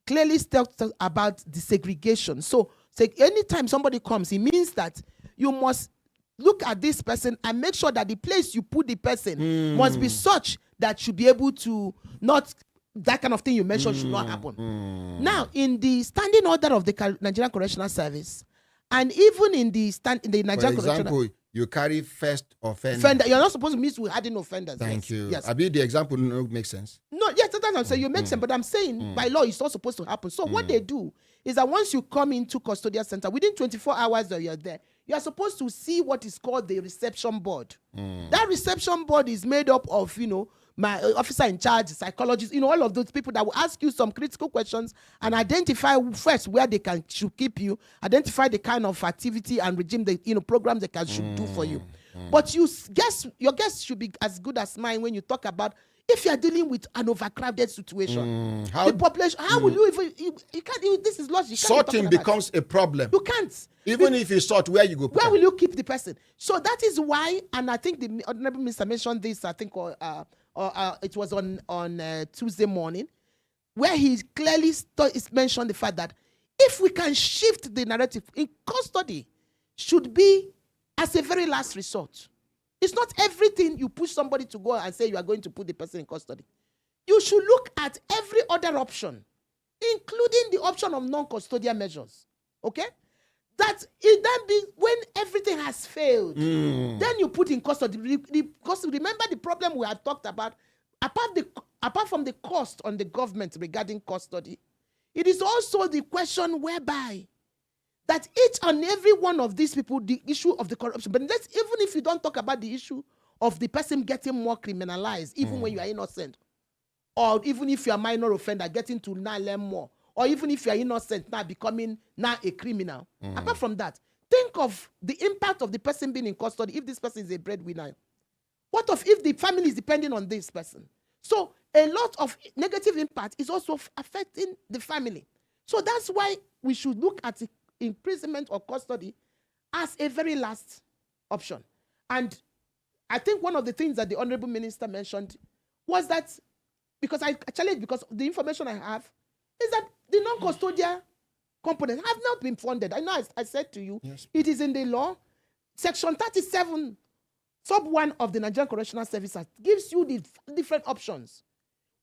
Speaker 2: clearly talks about the segregation. So anytime somebody comes, it means that you must look at this person and make sure that the place you put the person must be such that should be able to not, that kind of thing you mentioned should not happen. Now, in the standing order of the Nigerian Correctional Service, and even in the Nigerian Correctional,
Speaker 1: you carry first offender.
Speaker 2: You're not supposed to mix with hardened offenders.
Speaker 1: Thank you.
Speaker 2: Yes.
Speaker 1: I believe the example no make sense.
Speaker 2: No, yes, that's what I'm saying. You make sense, but I'm saying by law it's not supposed to happen. So what they do is that once you come into custodial center, within 24 hours that you're there, you are supposed to see what is called the reception board. That reception board is made up of, my officer in charge, psychologists, all of those people that will ask you some critical questions and identify first where they should keep you, identify the kind of activity and regime, program they should do for you. But your guess should be as good as mine when you talk about if you are dealing with an overcrowded situation. The population, how will you even, you can't, this is logic.
Speaker 1: Sorting becomes a problem.
Speaker 2: You can't.
Speaker 1: Even if you sort, where you go?
Speaker 2: Where will you keep the person? So that is why, and I think the Honorable Minister mentioned this, I think, it was on Tuesday morning, where he clearly mentioned the fact that if we can shift the narrative, in custody should be as a very last resort. It's not everything you push somebody to go and say you are going to put the person in custody. You should look at every other option, including the option of non-custodial measures. Okay? That it then be when everything has failed, then you put in custody. Because remember the problem we have talked about, apart from the cost on the government regarding custody, it is also the question whereby that each and every one of these people, the issue of the corruption, but even if you don't talk about the issue of the person getting more criminalized, even when you are innocent, or even if you are a minor offender, getting to now learn more, or even if you are innocent, now becoming now a criminal. Apart from that, think of the impact of the person being in custody if this person is a breadwinner. What if the family is depending on this person? So a lot of negative impact is also affecting the family. So that's why we should look at imprisonment or custody as a very last option. And I think one of the things that the Honorable Minister mentioned was that, because I challenge, because the information I have is that the non-custodial components have not been funded. I know I said to you,
Speaker 1: Yes.
Speaker 2: it is in the law. Section 37, sub 1 of the Nigerian Correctional Service Act gives you the different options.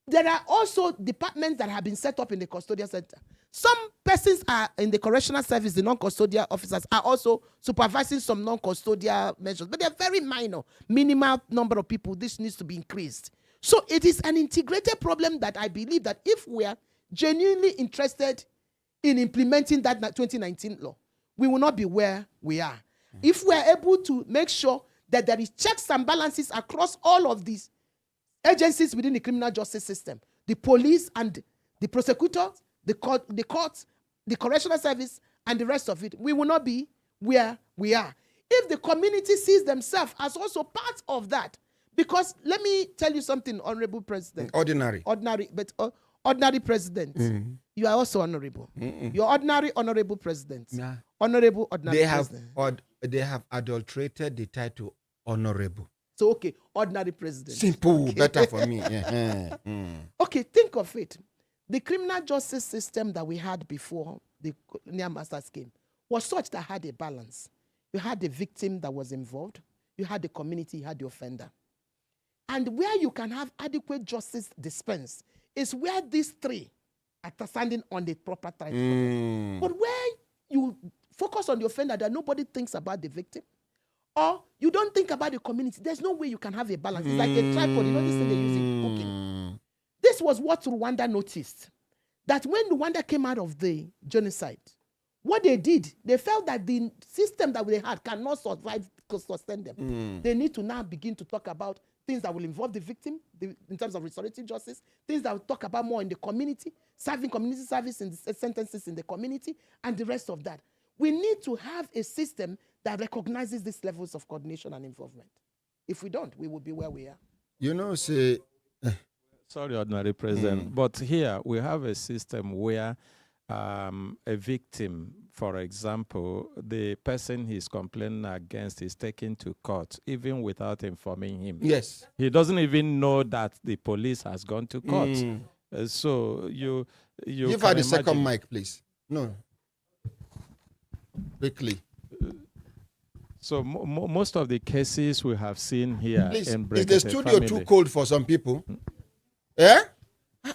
Speaker 2: There are also departments that have been set up in the custodial center. Some persons are in the correctional service, the non-custodial officers are also supervising some non-custodial measures, but they're very minor, minimal number of people. This needs to be increased. So it is an integrated problem that I believe that if we are genuinely interested in implementing that 2019 law, we will not be where we are. If we are able to make sure that there is checks and balances across all of these agencies within the criminal justice system, the police and the prosecutors, the courts, the correctional service, and the rest of it, we will not be where we are. If the community sees themselves as also part of that, because let me tell you something, Honorable President.
Speaker 1: Ordinary
Speaker 2: President, you are also honorable. You're honorable president.
Speaker 1: Yeah.
Speaker 2: Honorable ordinary president.
Speaker 1: They have adulterated the title honorable.
Speaker 2: So, okay, ordinary president.
Speaker 1: Simple,
Speaker 2: okay.
Speaker 1: better for me.
Speaker 2: Okay, think of it. The criminal justice system that we had before the colonial masters came was such that had a balance. You had the victim that was involved, you had the community, you had the offender. And where you can have adequate justice dispensed is where these three are standing on the proper tripod. But where you focus on the offender that nobody thinks about the victim, or you don't think about the community, there's no way you can have a balance. It's like a tripod. You know this thing they use in cooking. This was what Rwanda noticed. That when Rwanda came out of the genocide, what they did, they felt that the system that they had cannot sustain them. They need to now begin to talk about things that will involve the victim in terms of restorative justice, things that will talk about more in the community, serving community service and sentences in the community, and the rest of that. We need to have a system that recognizes these levels of coordination and involvement. If we don't, we will be where we are.
Speaker 1: You know, say...
Speaker 4: Sorry, Ordinary President, but here we have a system where a victim, for example, the person he's complaining against is taken to court, even without informing him.
Speaker 1: Yes.
Speaker 4: He doesn't even know that the police has gone to court. So you
Speaker 1: give her the second mic, please. No. Quickly.
Speaker 4: So most of the cases we have seen here
Speaker 1: Please,
Speaker 4: in Brekete
Speaker 1: is the studio
Speaker 4: family,
Speaker 1: too cold for some people? Eh?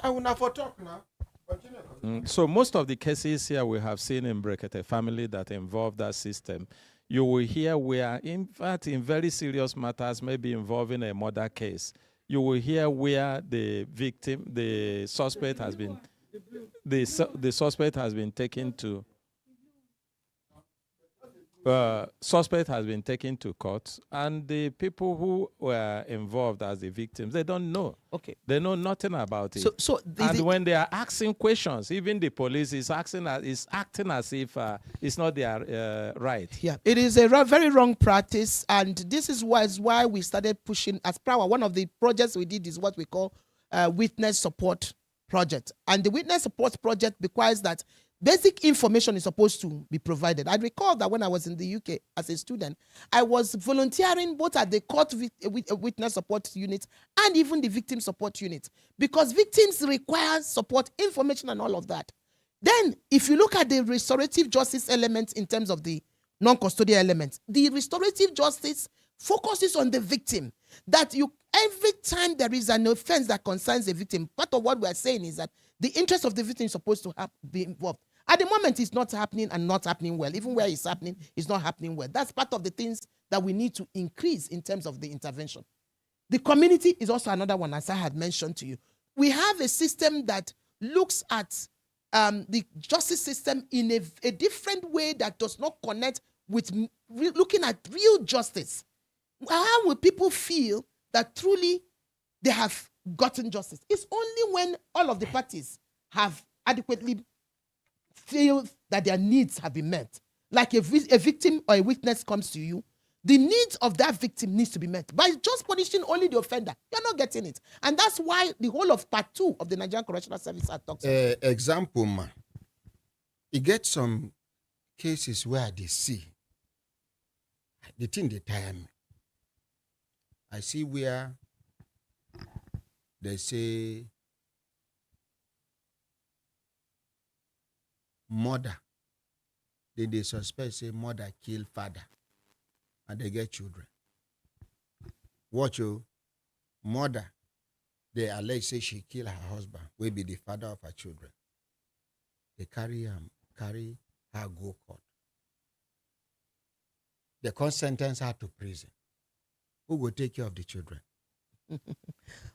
Speaker 1: I will not for talk now. Continue.
Speaker 4: So most of the cases here we have seen in Brekete family that involve that system, you will hear where, in fact, in very serious matters, maybe involving a murder case, you will hear where the victim, the suspect has been, the suspect has been taken to. Suspect has been taken to court, and the people who were involved as the victims, they don't know.
Speaker 2: Okay.
Speaker 4: They know nothing about it. And when they are asking questions, even the police is acting as if it's not their right.
Speaker 2: Yeah, it is a very wrong practice, and this is why we started pushing as prow. One of the projects we did is what we call witness support project, and the witness support project requires that basic information is supposed to be provided. I recall that when I was in the UK as a student, I was volunteering both at the court witness support unit and even the victim support unit, because victims require support, information, and all of that. Then, if you look at the restorative justice elements in terms of the non-custodial elements, the restorative justice focuses on the victim. That every time there is an offense that concerns the victim, part of what we are saying is that the interest of the victim is supposed to be involved. At the moment, it's not happening and not happening well. Even where it's happening, it's not happening well. That's part of the things that we need to increase in terms of the intervention. The community is also another one, as I had mentioned to you. We have a system that looks at the justice system in a different way that does not connect with looking at real justice. How will people feel that truly they have gotten justice? It's only when all of the parties have adequately feel that their needs have been met. Like a victim or a witness comes to you, the needs of that victim needs to be met. By just punishing only the offender, you're not getting it. And that's why the whole of part 2 of the Nigerian Correctional Service Act talks about.
Speaker 1: Example, man. You get some cases where they see the thing they tire me. I see where they say murder then they suspect say mother kill father, and they get children. Watch you, mother, they allege say she kill her husband, will be the father of her children. They carry her go court. They can sentence her to prison. Who will take care of the children?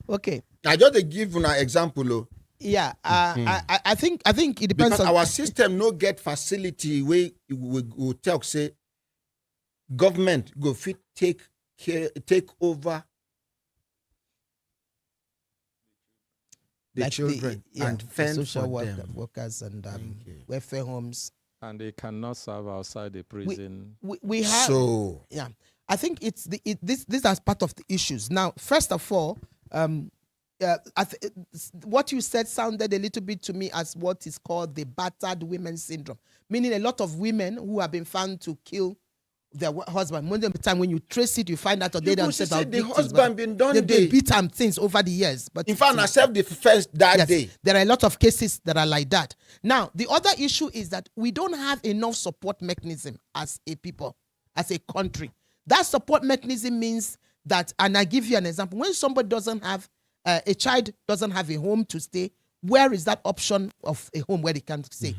Speaker 2: Okay.
Speaker 1: I just give you an example.
Speaker 2: Yeah, I think it depends
Speaker 1: because
Speaker 2: on
Speaker 1: our system no get facility where we talk say government go fit take over the
Speaker 2: like
Speaker 1: children and
Speaker 2: the
Speaker 1: fend
Speaker 2: social
Speaker 1: for them.
Speaker 2: workers and welfare homes.
Speaker 4: And they cannot serve outside the prison.
Speaker 2: We have
Speaker 1: So
Speaker 2: yeah. I think it's this as part of the issues. Now, first of all, what you said sounded a little bit to me as what is called the battered women syndrome, meaning a lot of women who have been found to kill their husband. Most of the time, when you trace it, you find out they themselves are
Speaker 1: the
Speaker 2: victims,
Speaker 1: husband been done
Speaker 2: they beat them things over the years. But
Speaker 1: in fact, I served the first that
Speaker 2: yes,
Speaker 1: day.
Speaker 2: there are a lot of cases that are like that. Now, the other issue is that we don't have enough support mechanism as a people, as a country. That support mechanism means that, and I give you an example, when somebody doesn't have, a child doesn't have a home to stay, where is that option of a home where they can stay?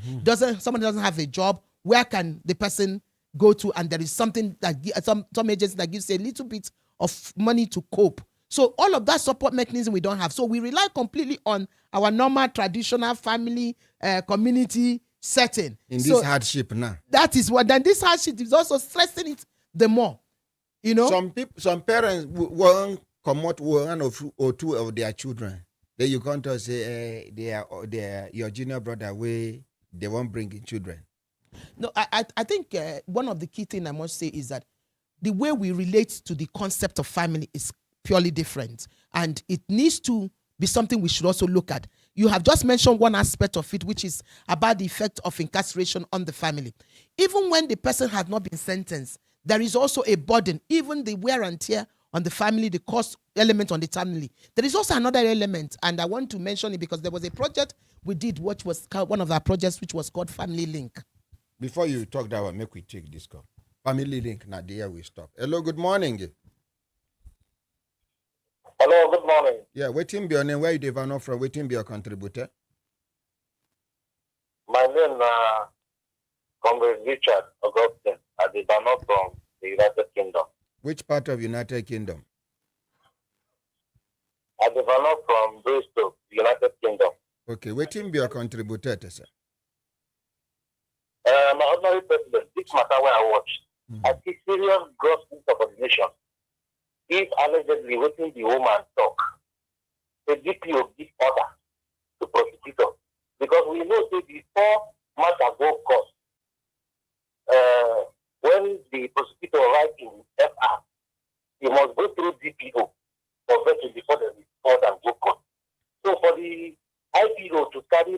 Speaker 2: Somebody doesn't have a job, where can the person go to? And there is something that some agency that gives a little bit of money to cope. So all of that support mechanism we don't have. So we rely completely on our normal traditional family, community setting.
Speaker 1: In this hardship now.
Speaker 2: That is what, then this hardship is also stressing it the more. You know,
Speaker 1: some parents won't come out one or two of their children. Then you come to say they are your junior brother way they won't bring in children.
Speaker 2: No, I think one of the key things I must say is that the way we relate to the concept of family is purely different, and it needs to be something we should also look at. You have just mentioned one aspect of it, which is about the effect of incarceration on the family. Even when the person has not been sentenced, there is also a burden, even the wear and tear on the family, the cost element on the family. There is also another element, and I want to mention it because there was a project we did, which was one of our projects, which was called Family Link.
Speaker 1: Before you talk that one, make we take this call. Family Link, now there we stop. Hello, good morning.
Speaker 5: Hello, good morning.
Speaker 1: Yeah, waiting be your name, where you develop from, waiting be your contributor.
Speaker 5: My name is Comrade Richard Augustine. I develop from the United Kingdom.
Speaker 1: Which part of United Kingdom?
Speaker 5: I develop from Bristol, United Kingdom.
Speaker 1: Okay, waiting be your contributor, sir.
Speaker 5: My ordinary president, this matter where I watched, I see serious gross insubordination. If allegedly waiting the woman talk, the DPO give order to prosecutor. Because we know that before matter go court, when the prosecutor writes in FR, he must go through DPO for vetting before the report and go court. So for the IPO to carry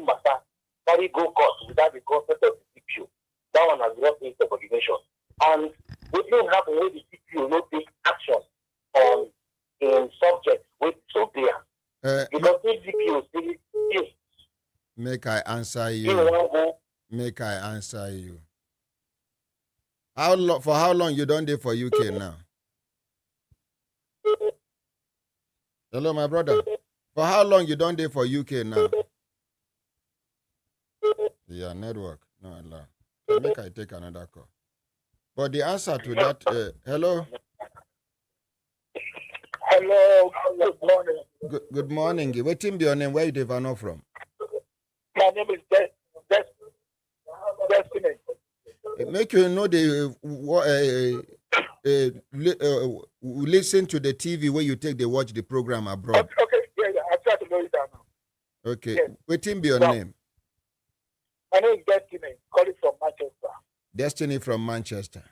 Speaker 5: go court without the consent of the DPO, that one has brought insubordination. And what will happen when the DPO no take action on in subjects with disobey? Because if DPO still
Speaker 1: make I answer you. Make I answer you. For how long you done there for UK now? Hello, my brother. For how long you done there for UK now? Yeah, network. No, Allah. So make I take another call. But the answer to that, hello?
Speaker 5: Hello, good morning.
Speaker 1: Good morning. What team be your name? Where you develop from?
Speaker 5: My name is Destiny.
Speaker 1: Make you know listen to the TV where you take the watch the program abroad.
Speaker 5: Okay, yeah, I try to know it down now.
Speaker 1: Okay,
Speaker 5: yes.
Speaker 1: What team be your name?
Speaker 5: My name is Destiny, calling from Manchester.
Speaker 1: Destiny from Manchester.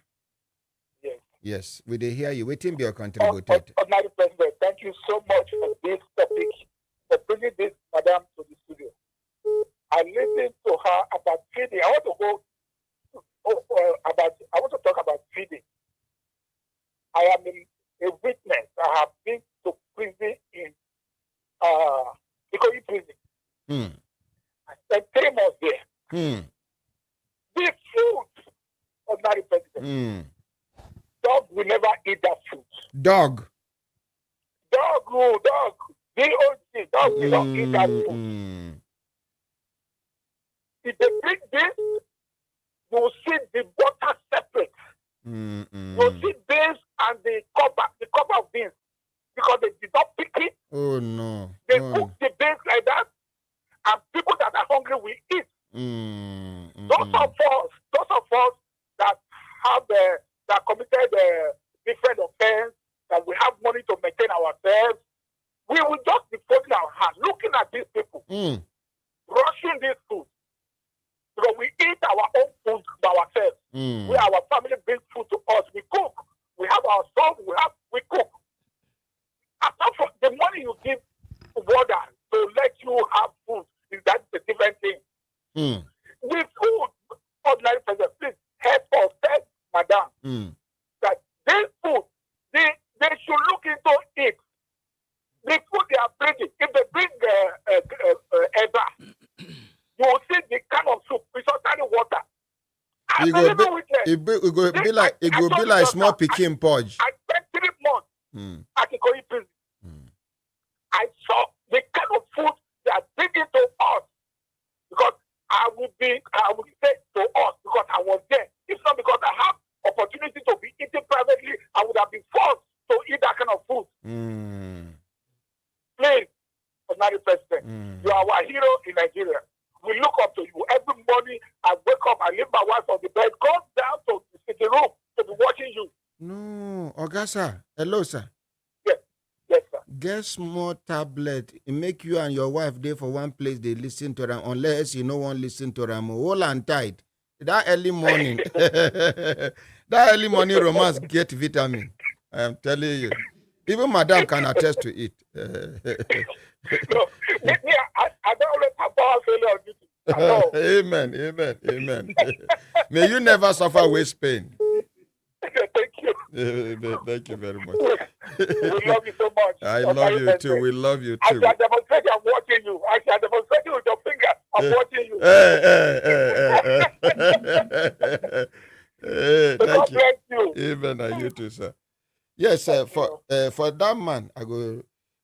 Speaker 5: Yes.
Speaker 1: Yes, we did hear you. What team be your contributor?
Speaker 5: Honorable President, thank you so much for this topic, for bringing this madam to the studio. I listened to her about feeding. I want to talk about feeding. I am a witness. I have been to prison in Ikoyi prison. I spent 3 months there. The food Dog will never eat that food.
Speaker 1: Dog.
Speaker 5: Dog. D-O-G. Dog will not eat that food. If they bring this, you will see the water separate. You will see beans and the cover of beans. Because they did not pick it.
Speaker 1: Oh no.
Speaker 5: They cook the beans like that. And people that are hungry will eat. Those of us that have that committed different offense, that we have money to maintain ourselves, we will just be folding our hands, looking at these people, rushing this food. Because we eat our own food by ourselves. Our family brings food to us. We cook. We have our son. We cook. Apart from the money you give water to let you have food, that's a different thing. With food, ordinary person, please help us, tell Madam, that this food, they should look into it. The food they are bringing, if they bring Eba, you will see the kind of soup without any water.
Speaker 1: It go be like small Peking porridge.
Speaker 5: I spent 3 months at Ikoyi prison. I saw the kind of food they are bringing to us. Because I will say to us, because I was there. It's not because I have opportunity to be eating privately, I would have been forced to eat that kind of food. Please, Honorary President, you are our hero in Nigeria. We look up to you. Every morning I wake up, I leave my wife on the bed, go down to the sitting room to be watching you.
Speaker 1: No, Augusta. Hello, sir.
Speaker 5: Yes, sir.
Speaker 1: Get small tablet. It make you and your wife there for one place. They listen to them. Unless you no one listen to them. Hold and tight. That early morning, romance get vitamin. I am telling you. Even Madam can attest to it.
Speaker 5: No, I don't always have power failure on duty.
Speaker 1: Amen. May you never suffer waist pain.
Speaker 5: Thank you.
Speaker 1: Thank you very much.
Speaker 5: We love you so much.
Speaker 1: I love you too. We love you too.
Speaker 5: I shall demonstrate I'm watching you. I shall demonstrate you with your finger. I'm watching you.
Speaker 1: Thank
Speaker 5: bless you.
Speaker 1: Amen. And you too, sir. Yes, sir. For that man,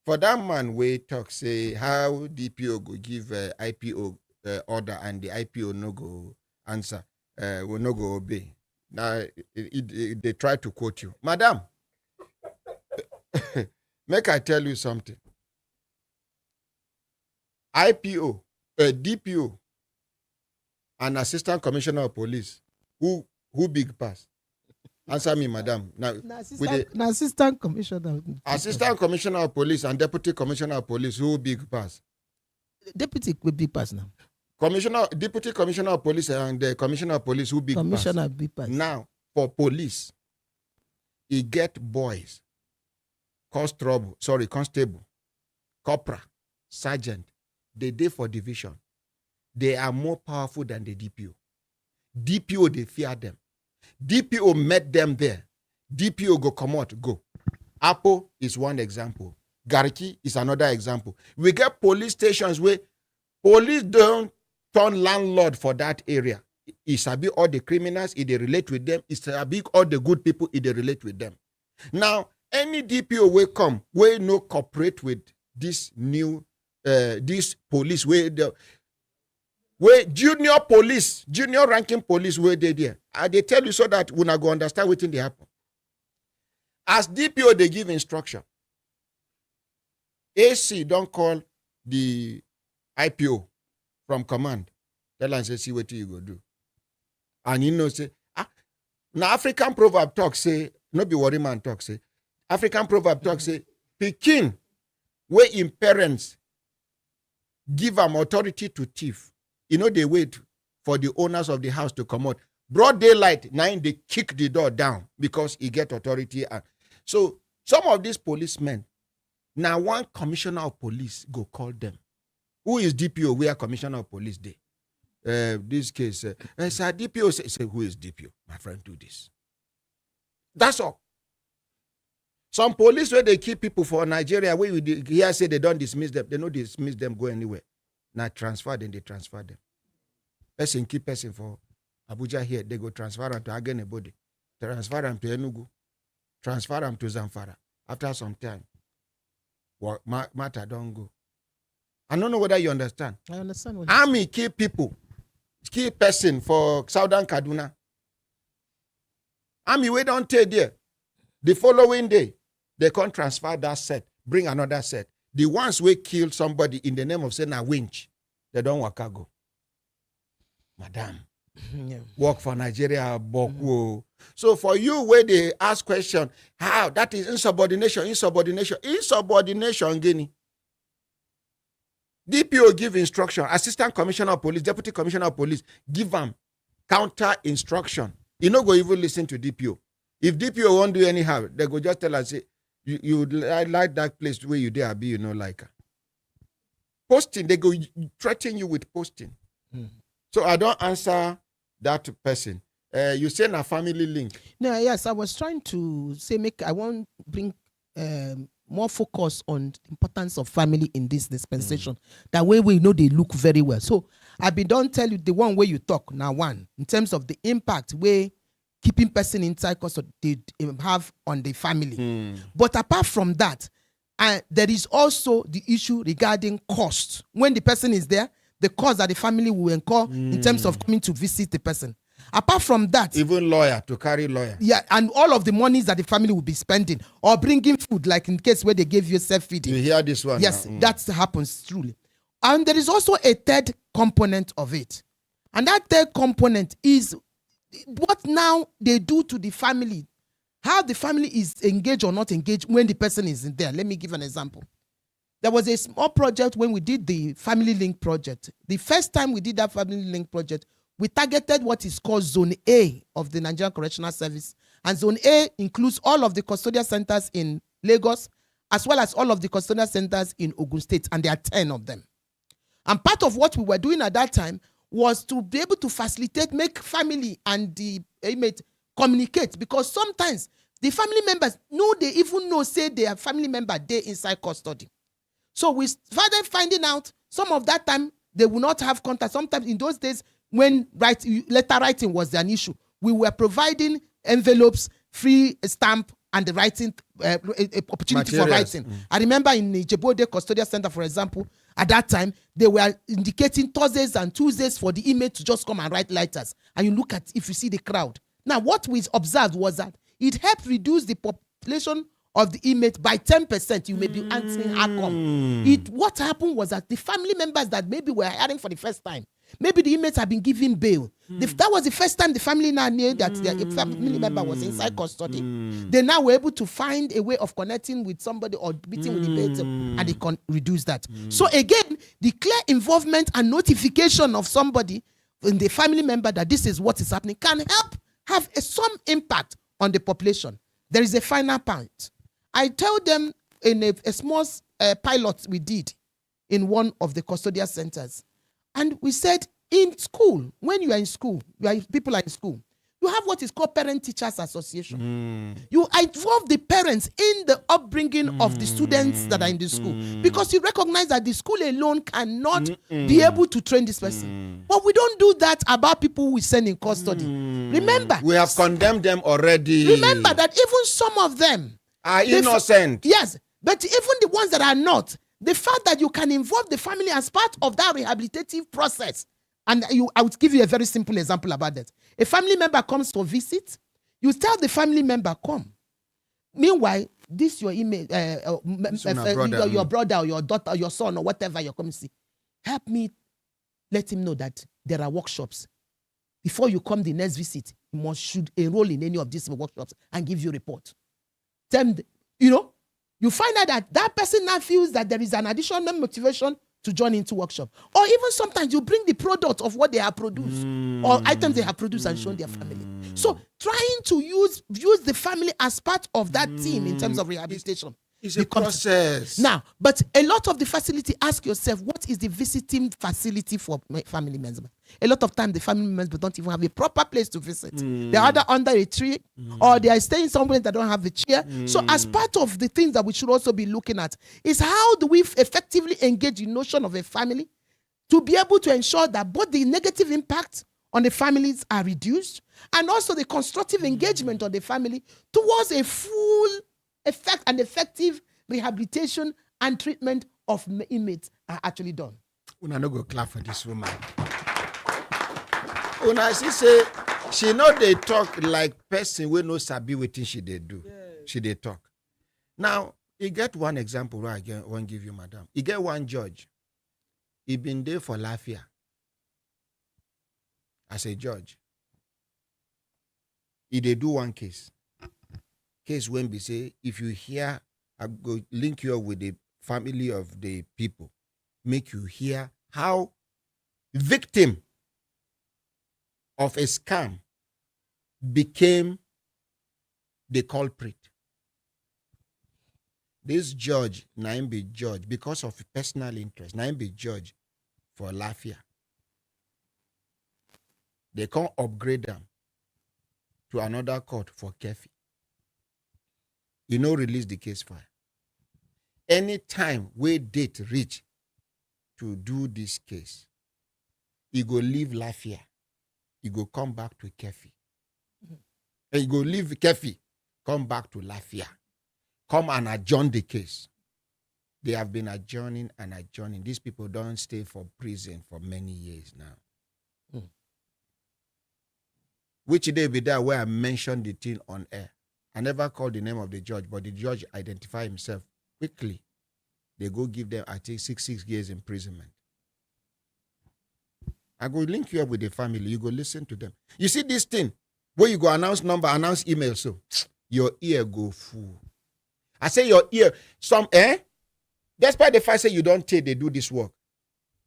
Speaker 1: for that man, we talk say how DPO go give IPO order and the IPO no go answer, will no go obey. Now they try to quote you, Madam. Make I tell you something. IPO, DPO, and Assistant Commissioner of Police, who big pass? Answer me, Madam. Now,
Speaker 2: Assistant Commissioner.
Speaker 1: Assistant Commissioner of Police and Deputy Commissioner of Police, who big pass?
Speaker 2: Deputy will big pass now.
Speaker 1: Deputy Commissioner of Police and the Commissioner of Police, who big
Speaker 2: Commissioner
Speaker 1: pass?
Speaker 2: Big pass.
Speaker 1: Now, for police, he get boys, constable, corporal, sergeant. They dey for division. They are more powerful than the DPO. DPO, they fear them. DPO met them there. DPO go come out, go. Apple is one example. Garki is another example. We get police stations where police don't turn landlord for that area. It's a bit all the criminals, if they relate with them. It's a bit all the good people, if they relate with them. Now, any DPO will come, will no cooperate with this new, this police, where junior ranking police, where they there. And they tell you so that we not go understand what they happen. As DPO, they give instruction. AC don't call the IPO from command. Tell and say, see what you go do. And you know, say, now African proverb talk say, no be worry man talk say, African proverb talk say, Pekin, where in parents give them authority to thief. You know, they wait for the owners of the house to come out. Broad daylight, now they kick the door down because he get authority. So some of these policemen, now one commissioner of police go call them. Who is DPO? We are commissioner of police day. This case, sir, DPO say, who is DPO? My friend, do this. That's all. Some police where they keep people for Nigeria, where we here say they don't dismiss them, they don't dismiss them, go anywhere. Now transfer them, they transfer them. Person keep person for Abuja here, they go transfer them to again a body. transfer them to Enugu, transfer them to Zamfara. After some time, matter don't go. I don't know whether you understand.
Speaker 2: I understand what
Speaker 1: Army kill people, kill person for Southern Kaduna. Army we don't take there. The following day, they can't transfer that set, bring another set. The ones we kill somebody in the name of saying a winch, they don't work go. Madam, work for Nigeria, Boku. So for you, where they ask question, how that is insubordination, Guinea. DPO give instruction, Assistant Commissioner of Police, Deputy Commissioner of Police, give them counter instruction. You no go even listen to DPO. If DPO won't do anyhow, they go just tell us, say, you like that place where you there be, like her. Posting, they go threaten you with posting. So I don't answer that person. You say a family link.
Speaker 2: No, yes, I was trying to say I want to bring more focus on the importance of family in this dispensation. That way we know they look very well. So I don't tell you the one way you talk now. One in terms of the impact where keeping person inside custody they have on the family. But apart from that, there is also the issue regarding cost. When the person is there, the cost that the family will incur in terms of coming to visit the person. Apart from that,
Speaker 1: even lawyer to carry lawyer.
Speaker 2: Yeah, and all of the monies that the family will be spending or bringing food, like in case where they gave you self-feeding.
Speaker 1: You hear this one?
Speaker 2: Yes, that happens truly. And there is also a third component of it. And that third component is what now they do to the family. How the family is engaged or not engaged when the person is in there. Let me give an example. There was a small project when we did the Family Link project. The first time we did that Family Link project, we targeted what is called Zone A of the Nigerian Correctional Service. And Zone A includes all of the custodial centers in Lagos, as well as all of the custodial centers in Ogun State, and there are 10 of them. And part of what we were doing at that time was to be able to facilitate, make family and the inmate communicate, because sometimes the family members they even know, say their family member they inside custody. So we started finding out some of that time they will not have contact. Sometimes in those days when letter writing was an issue, we were providing envelopes, free stamp, and the writing opportunity for writing. I remember in the Jebode Custodial Center, for example, at that time, they were indicating Thursdays and Tuesdays for the inmate to just come and write letters. And you look at, if you see the crowd. Now, what we observed was that it helped reduce the population of the inmate by 10%. You may be answering how come. What happened was that the family members that maybe were hiring for the first time, maybe the inmates have been given bail. That was the first time the family now knew that their family member was inside custody. They now were able to find a way of connecting with somebody or meeting with the bail, and they can reduce that. So again, the clear involvement and notification of somebody in the family member that this is what is happening can help have some impact on the population. There is a final point. I told them in a small pilot we did in one of the custodial centers. And we said, in school, when you are in school, people are in school, you have what is called Parent-Teachers Association. You involve the parents in the upbringing of the students that are in the school, because you recognize that the school alone cannot be able to train this person. But we don't do that about people we send in custody. Remember,
Speaker 1: we have condemned them already.
Speaker 2: Remember that even some of them
Speaker 1: are innocent.
Speaker 2: Yes, but even the ones that are not, the fact that you can involve the family as part of that rehabilitative process. And I would give you a very simple example about that. A family member comes for visit, you tell the family member, come. Meanwhile, this your email, your brother or your daughter or your son or whatever you're coming to see, help me let him know that there are workshops. Before you come the next visit, you should enroll in any of these workshops and give you a report. Then, you find out that that person now feels that there is an additional motivation to join into workshop. Or even sometimes you bring the product of what they have produced or items they have produced and shown their family. So trying to use the family as part of that team in terms of rehabilitation.
Speaker 1: It's a process.
Speaker 2: Now, but a lot of the facility, ask yourself, what is the visiting facility for family members? A lot of time, the family members don't even have a proper place to visit. They're either under a tree or they are staying somewhere that don't have a chair. So as part of the things that we should also be looking at is how do we effectively engage the notion of a family to be able to ensure that both the negative impact on the families are reduced, and also the constructive engagement on the family towards a full effective rehabilitation and treatment of inmates are actually done.
Speaker 1: Una no go clap for this woman. Una see say she know they talk like person wey no sabi wetin she dey do. She dey talk. Now, you get one example where I won't give you, madam. You get one judge. He been there for life year as a judge. He dey do one case. Case when we say, if you hear, I go link you up with the family of the people, make you hear how victim of a scam became the culprit. This judge, Naim be judge, because of personal interest, Naim be judge for Lafia. They can't upgrade them to another court for Kefi. You know, release the case file. Anytime we date reach to do this case, he go leave Lafia. He go come back to Kefi. And he go leave Kefi, come back to Lafia. Come and adjourn the case. They have been adjourning and adjourning. These people don't stay for prison for many years now. Which day be there where I mentioned the thing on air. I never called the name of the judge, but the judge identified himself quickly. They go give them, I think, 6 years imprisonment. I go link you up with the family. You go listen to them. You see this thing, where you go announce number, announce email, so your ear go full. I say your ear, despite the fact that you don't take, they do this work.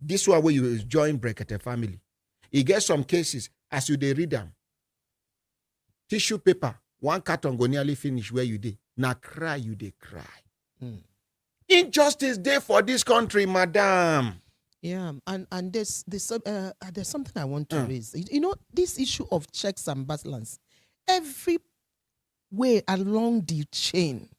Speaker 1: This one where you join Brekete family. You get some cases, as you they read them, tissue paper, one carton go nearly finish where you did. Now cry, you they cry. Injustice day for this country, madam.
Speaker 2: Yeah, and there's something I want to raise. You know, this issue of checks and balance, every way along the chain,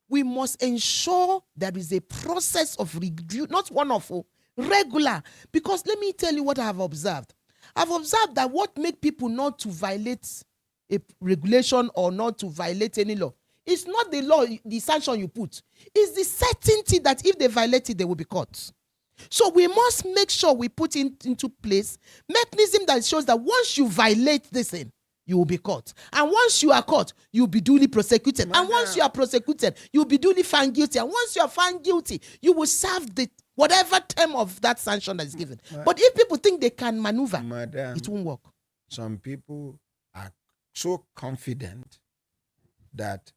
Speaker 2: we must ensure there is a process of review, not one of regular. Because let me tell you what I have observed. I've observed that what makes people not to violate a regulation or not to violate any law, it's not the law, the sanction you put. It's the certainty that if they violate it, they will be caught. So we must make sure we put into place mechanism that shows that once you violate this thing, you will be caught. And once you are caught, you'll be duly prosecuted. And once you are prosecuted, you'll be duly found guilty. And once you are found guilty, you will serve the whatever term of that sanction that is given. But if people think they can maneuver, it won't work.
Speaker 1: Some people are so confident that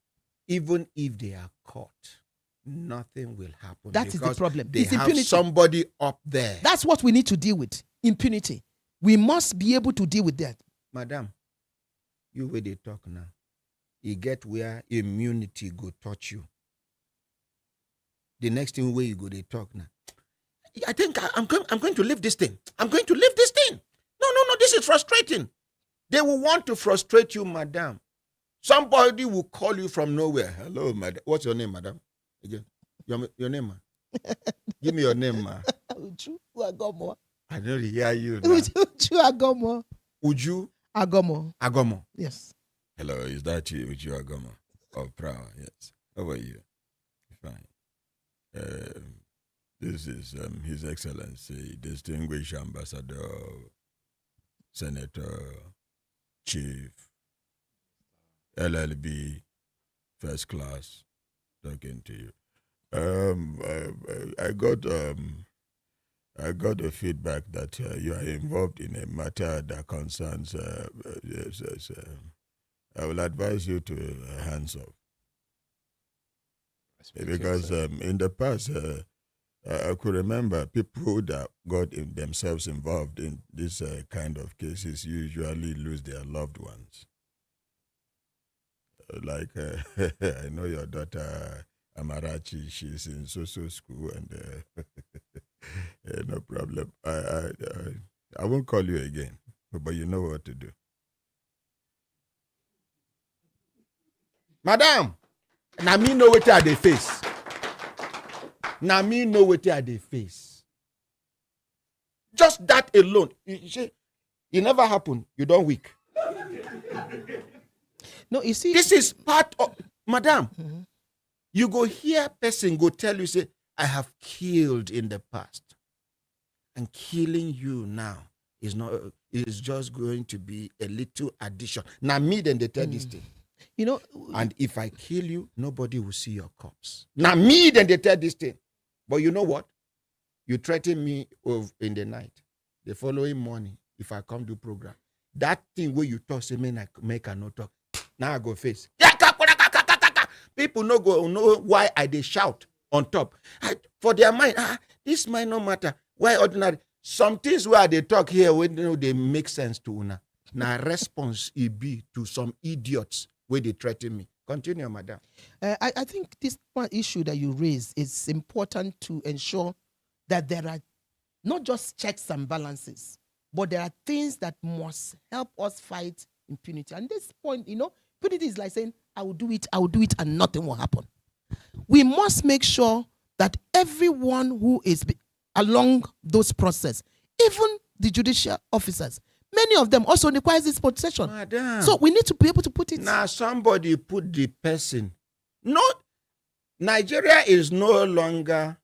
Speaker 1: even if they are caught, nothing will happen.
Speaker 2: That is the problem.
Speaker 1: They
Speaker 2: it's
Speaker 1: have
Speaker 2: impunity.
Speaker 1: Somebody up there.
Speaker 2: That's what we need to deal with. Impunity. We must be able to deal with that.
Speaker 1: Madam, you where they talk now. You get where immunity go touch you. The next thing where you go, they talk now. I think I'm going to leave this thing. I'm going to leave this thing. No, this is frustrating. They will want to frustrate you, madam. Somebody will call you from nowhere. Hello, madam. What's your name, madam? Again, your name, ma. Give me your name, ma.
Speaker 2: Uju Agomo.
Speaker 1: I don't hear you now.
Speaker 2: Uju Agomo.
Speaker 1: Uju
Speaker 2: Agomo.
Speaker 1: Agomo.
Speaker 2: Yes.
Speaker 6: Hello, is that you, Uju Agomo? Of prow, yes. How are you? Fine. This is His Excellency, Distinguished Ambassador, Senator, Chief, LLB, First Class, talking to you. I got the feedback that you are involved in a matter that concerns. I will advise you to hands off because in the past I could remember people that got themselves involved in this kind of cases usually lose their loved ones. Like I know your daughter Amarachi, she's in social school, and no problem. I won't call you again, but you know what to do.
Speaker 1: Madam, now me know what they face. Now me know what they face. Just that alone. You see, It never happened. You don't weak.
Speaker 2: No, you see,
Speaker 1: This is part of, madam, you go hear person go tell you, say, I have killed in the past. And killing you now is just going to be a little addition. Now me then they tell this thing.
Speaker 2: you know,
Speaker 1: And if I kill you, nobody will see your corpse. Now me then they tell this thing. But you know what? You threaten me in the night. The following morning, if I come do program, that thing where you talk, say, man, I make a no talk. Now I go face. People no go know why I they shout on top. For their mind, this might not matter. Why ordinary? Some things where they talk here, when they make sense to una. Now response it be to some idiots where they threaten me. Continue, madam.
Speaker 2: I think this one issue that you raised is important to ensure that there are not just checks and balances, but there are things that must help us fight impunity. And this point, impunity is like saying, I will do it, and nothing will happen. We must make sure that everyone who is along those process, even the judicial officers, many of them also requires this protection.
Speaker 1: Madam.
Speaker 2: So we need to be able to put it.
Speaker 1: Now somebody put the person. No, Nigeria is no longer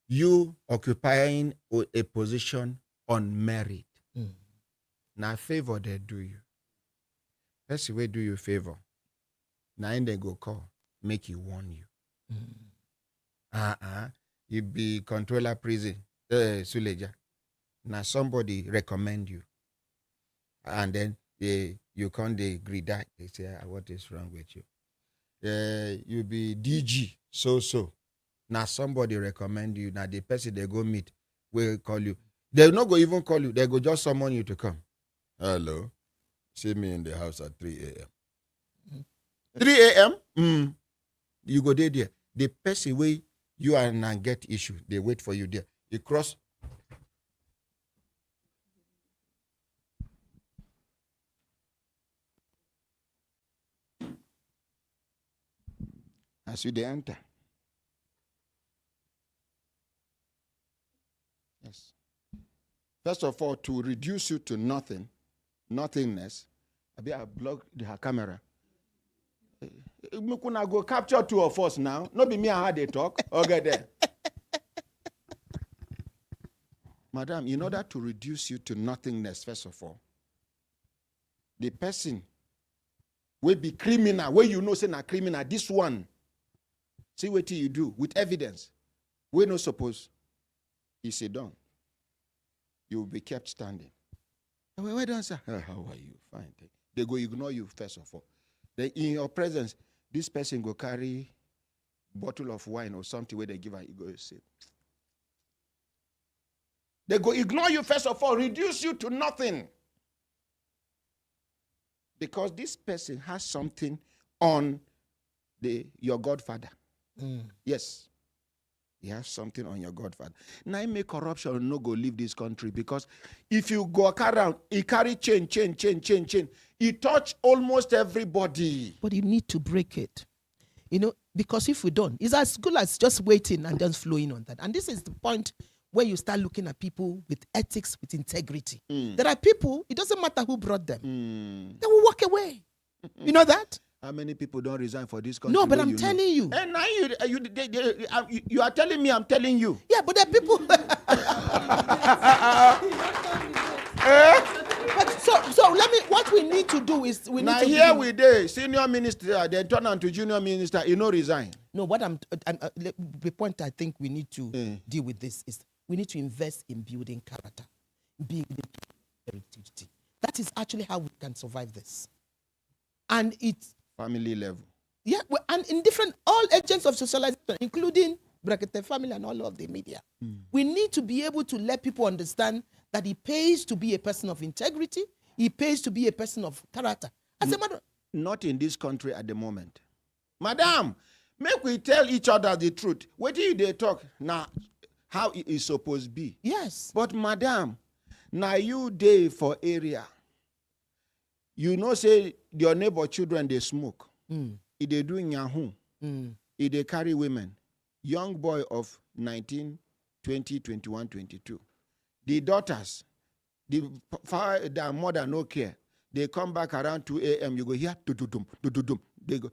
Speaker 1: you occupying a position on merit. Now favor they do you. That's the way do you favor. Now they go call, make you warn you. You be controller prison, Suleja. Now somebody recommend you. And then you can't agree that. They say, what is wrong with you? You be DG, so. Now somebody recommend you. Now the person they go meet will call you. They'll not go even call you. They go just summon you to come.
Speaker 6: Hello. See me in the house at 3 a.m.
Speaker 1: 3 a.m.? You go there. The person where you are and get issue, they wait for you there. You cross. As you they enter. Yes. First of all, to reduce you to nothingness, I block her camera. We gonna go capture 2 of us now. Not be me and how they talk. Okay there. Madam, in order to reduce you to nothingness, first of all, the person will be criminal. Where you know say na criminal, this one. See what you do with evidence. We no suppose. He sit down. You will be kept standing. Why don't say, how are you? Fine. They go ignore you first of all. Then in your presence, this person go carry bottle of wine or something where they give her, you go sit. They go ignore you first of all, reduce you to nothing. Because this person has something on your godfather. Yes. He has something on your godfather. Now, make corruption no go leave this country because if you go around, he carry chain. He touch almost everybody.
Speaker 2: But you need to break it. Because if we don't, it's as good as just waiting and just flowing on that. And this is the point where you start looking at people with ethics, with integrity. There are people, it doesn't matter who brought them. They will walk away. You know that?
Speaker 1: How many people don't resign for this country?
Speaker 2: No, but I'm telling you.
Speaker 1: And now you are telling me, I'm telling you.
Speaker 2: Yeah, but there are people. So what we need to do is we need
Speaker 1: now
Speaker 2: to
Speaker 1: here we dey senior minister, then turn on to junior minister, you know resign.
Speaker 2: No, the point I think we need to deal with this is we need to invest in building character, building heritage. That is actually how we can survive this. And it's
Speaker 1: family level.
Speaker 2: Yeah, and in all agents of socialization, including Brekete family and all of the media, we need to be able to let people understand that it pays to be a person of integrity, it pays to be a person of character. As a matter,
Speaker 1: not in this country at the moment. Madam, make we tell each other the truth. What do they talk now? How it is supposed to be?
Speaker 2: Yes.
Speaker 1: But madam, now you dey for area. You know, say your neighbor children they smoke. If they doing yahoo, if they carry women, young boy of 19, 20, 21, 22. The daughters, The mother no care. They come back around 2 a.m. You go here, do. They go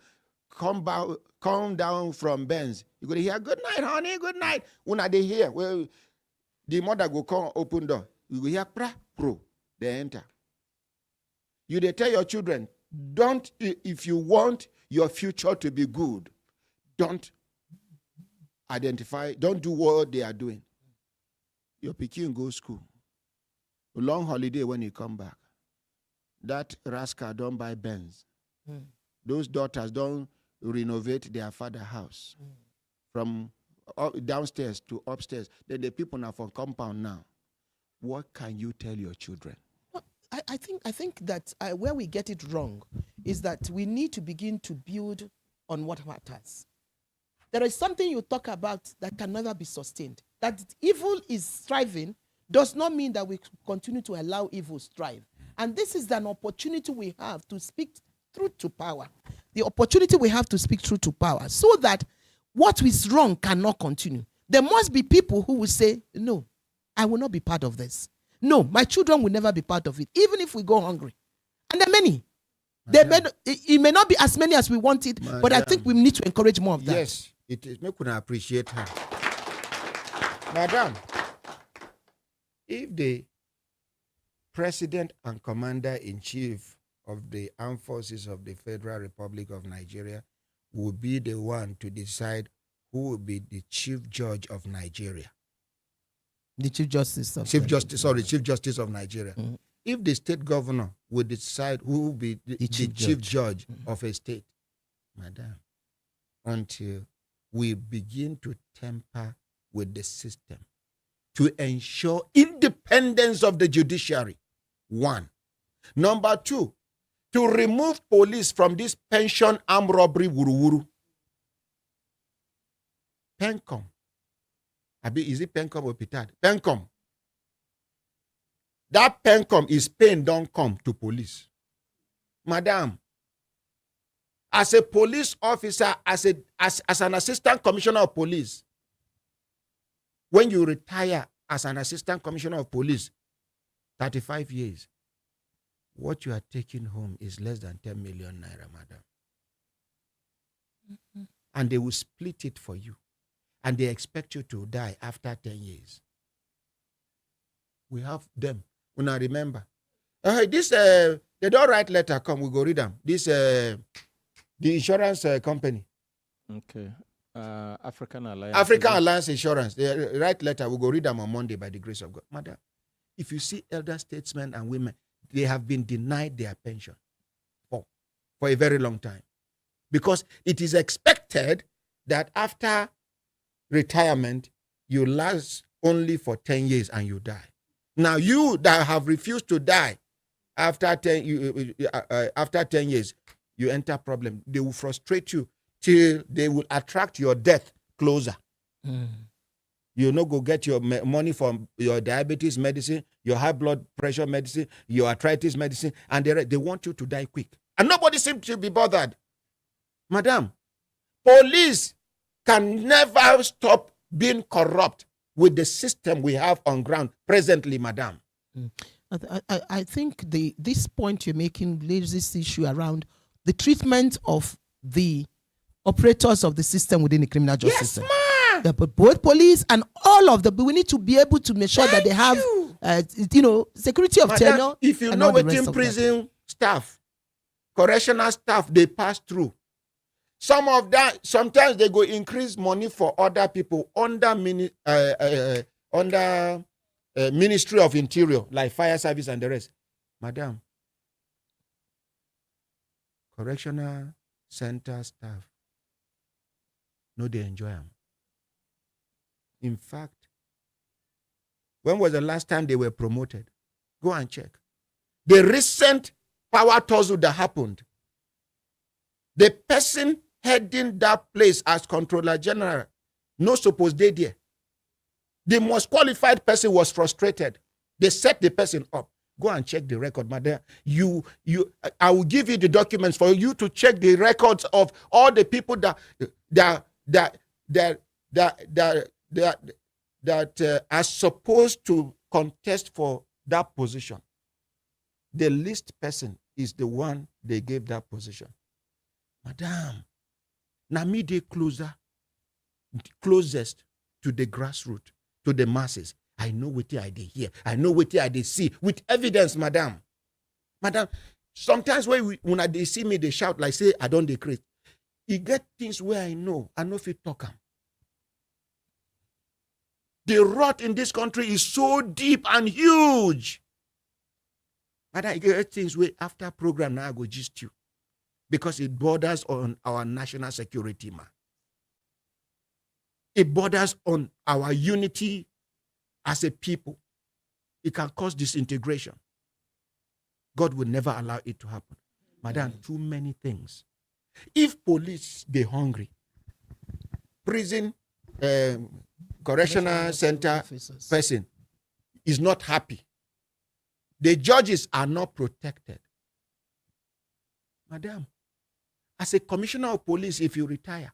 Speaker 1: come down from Benz. You go hear, good night, honey, good night. When they hear, well, the mother go come open door. You go hear, pro. They enter. You they tell your children, don't, if you want your future to be good, don't do what they are doing. Your pikin go school. A long holiday when you come back. That rascal don't buy Benz. Those daughters don't renovate their father's house. From downstairs to upstairs. Then the people are from compound now. What can you tell your children?
Speaker 2: I think that where we get it wrong is that we need to begin to build on what matters. There is something you talk about that can never be sustained. That evil is thriving does not mean that we continue to allow evil to thrive. And this is an opportunity we have to speak truth to power. The opportunity we have to speak truth to power so that what is wrong cannot continue. There must be people who will say, no, I will not be part of this. No, my children will never be part of it, even if we go hungry. And there are many. It may not be as many as we want it, but I think we need to encourage more of that.
Speaker 1: Yes, it is. Make una appreciate her. Madam, if the President and Commander-in-Chief of the Armed Forces of the Federal Republic of Nigeria will be the one to decide who will be the Chief Judge of Nigeria.
Speaker 2: The Chief Justice of
Speaker 1: Chief Justice of Nigeria. Mm-hmm. If the state governor will decide who will be the chief judge of a state, madam, until we begin to tamper with the system to ensure independence of the judiciary, one. Number two, to remove police from this pension armed robbery wuru-wuru. Pencom. Is it Pencom or Petard? Pencom. That Pencom is pain don't come to police. Madam, as a police officer, as an assistant commissioner of police, when you retire as an assistant commissioner of police, 35 years, what you are taking home is less than 10 million naira, madam. Mm-hmm. And they will split it for you. And they expect you to die after 10 years. We have them. When I remember. They don't write letter, come, we go read them. This, the insurance company.
Speaker 4: Okay. African
Speaker 1: Alliance Insurance. They write letter, we go read them on Monday by the grace of God. Madam, if you see elder statesmen and women, they have been denied their pension for a very long time. Because it is expected that after retirement, you last only for 10 years and you die. Now, you that have refused to die after 10 years, you enter problem. They will frustrate you till they will attract your death closer. Mm. You know, go get your money from your diabetes medicine, your high blood pressure medicine, your arthritis medicine, and they want you to die quick. And nobody seems to be bothered. Madam, police can never stop being corrupt with the system we have on ground presently, madam.
Speaker 2: I think this point you're making raises this issue around the treatment of the operators of the system within the criminal justice system. But both police and all of them, we need to be able to make sure that they have, security of tenure.
Speaker 1: If you know what in prison staff, correctional staff, they pass through. Some of that, sometimes they go increase money for other people under Ministry of Interior, like fire service and the rest. Madam, correctional center staff, no, they enjoy them. In fact, when was the last time they were promoted? Go and check. The recent power tussle that happened, the person heading that place as Controller General, no supposed they there. The most qualified person was frustrated. They set the person up. Go and check the record, madam. I will give you the documents for you to check the records of all the people that are supposed to contest for that position, the least person is the one they gave that position. Madam, now me they closest to the grassroots, to the masses. I know what I did hear. I know what I did see with evidence, madam. Madam, sometimes when they see me, they shout like, say, I don't decree. You get things where I know if you talk them. The rot in this country is so deep and huge. Madam, you get things where after program now I go gist you. Because it borders on our national security, man. It borders on our unity as a people. It can cause disintegration. God will never allow it to happen. Madam, too many things. If police, they hungry, prison, correctional center person is not happy, the judges are not protected. Madam, as a commissioner of police, if you retire,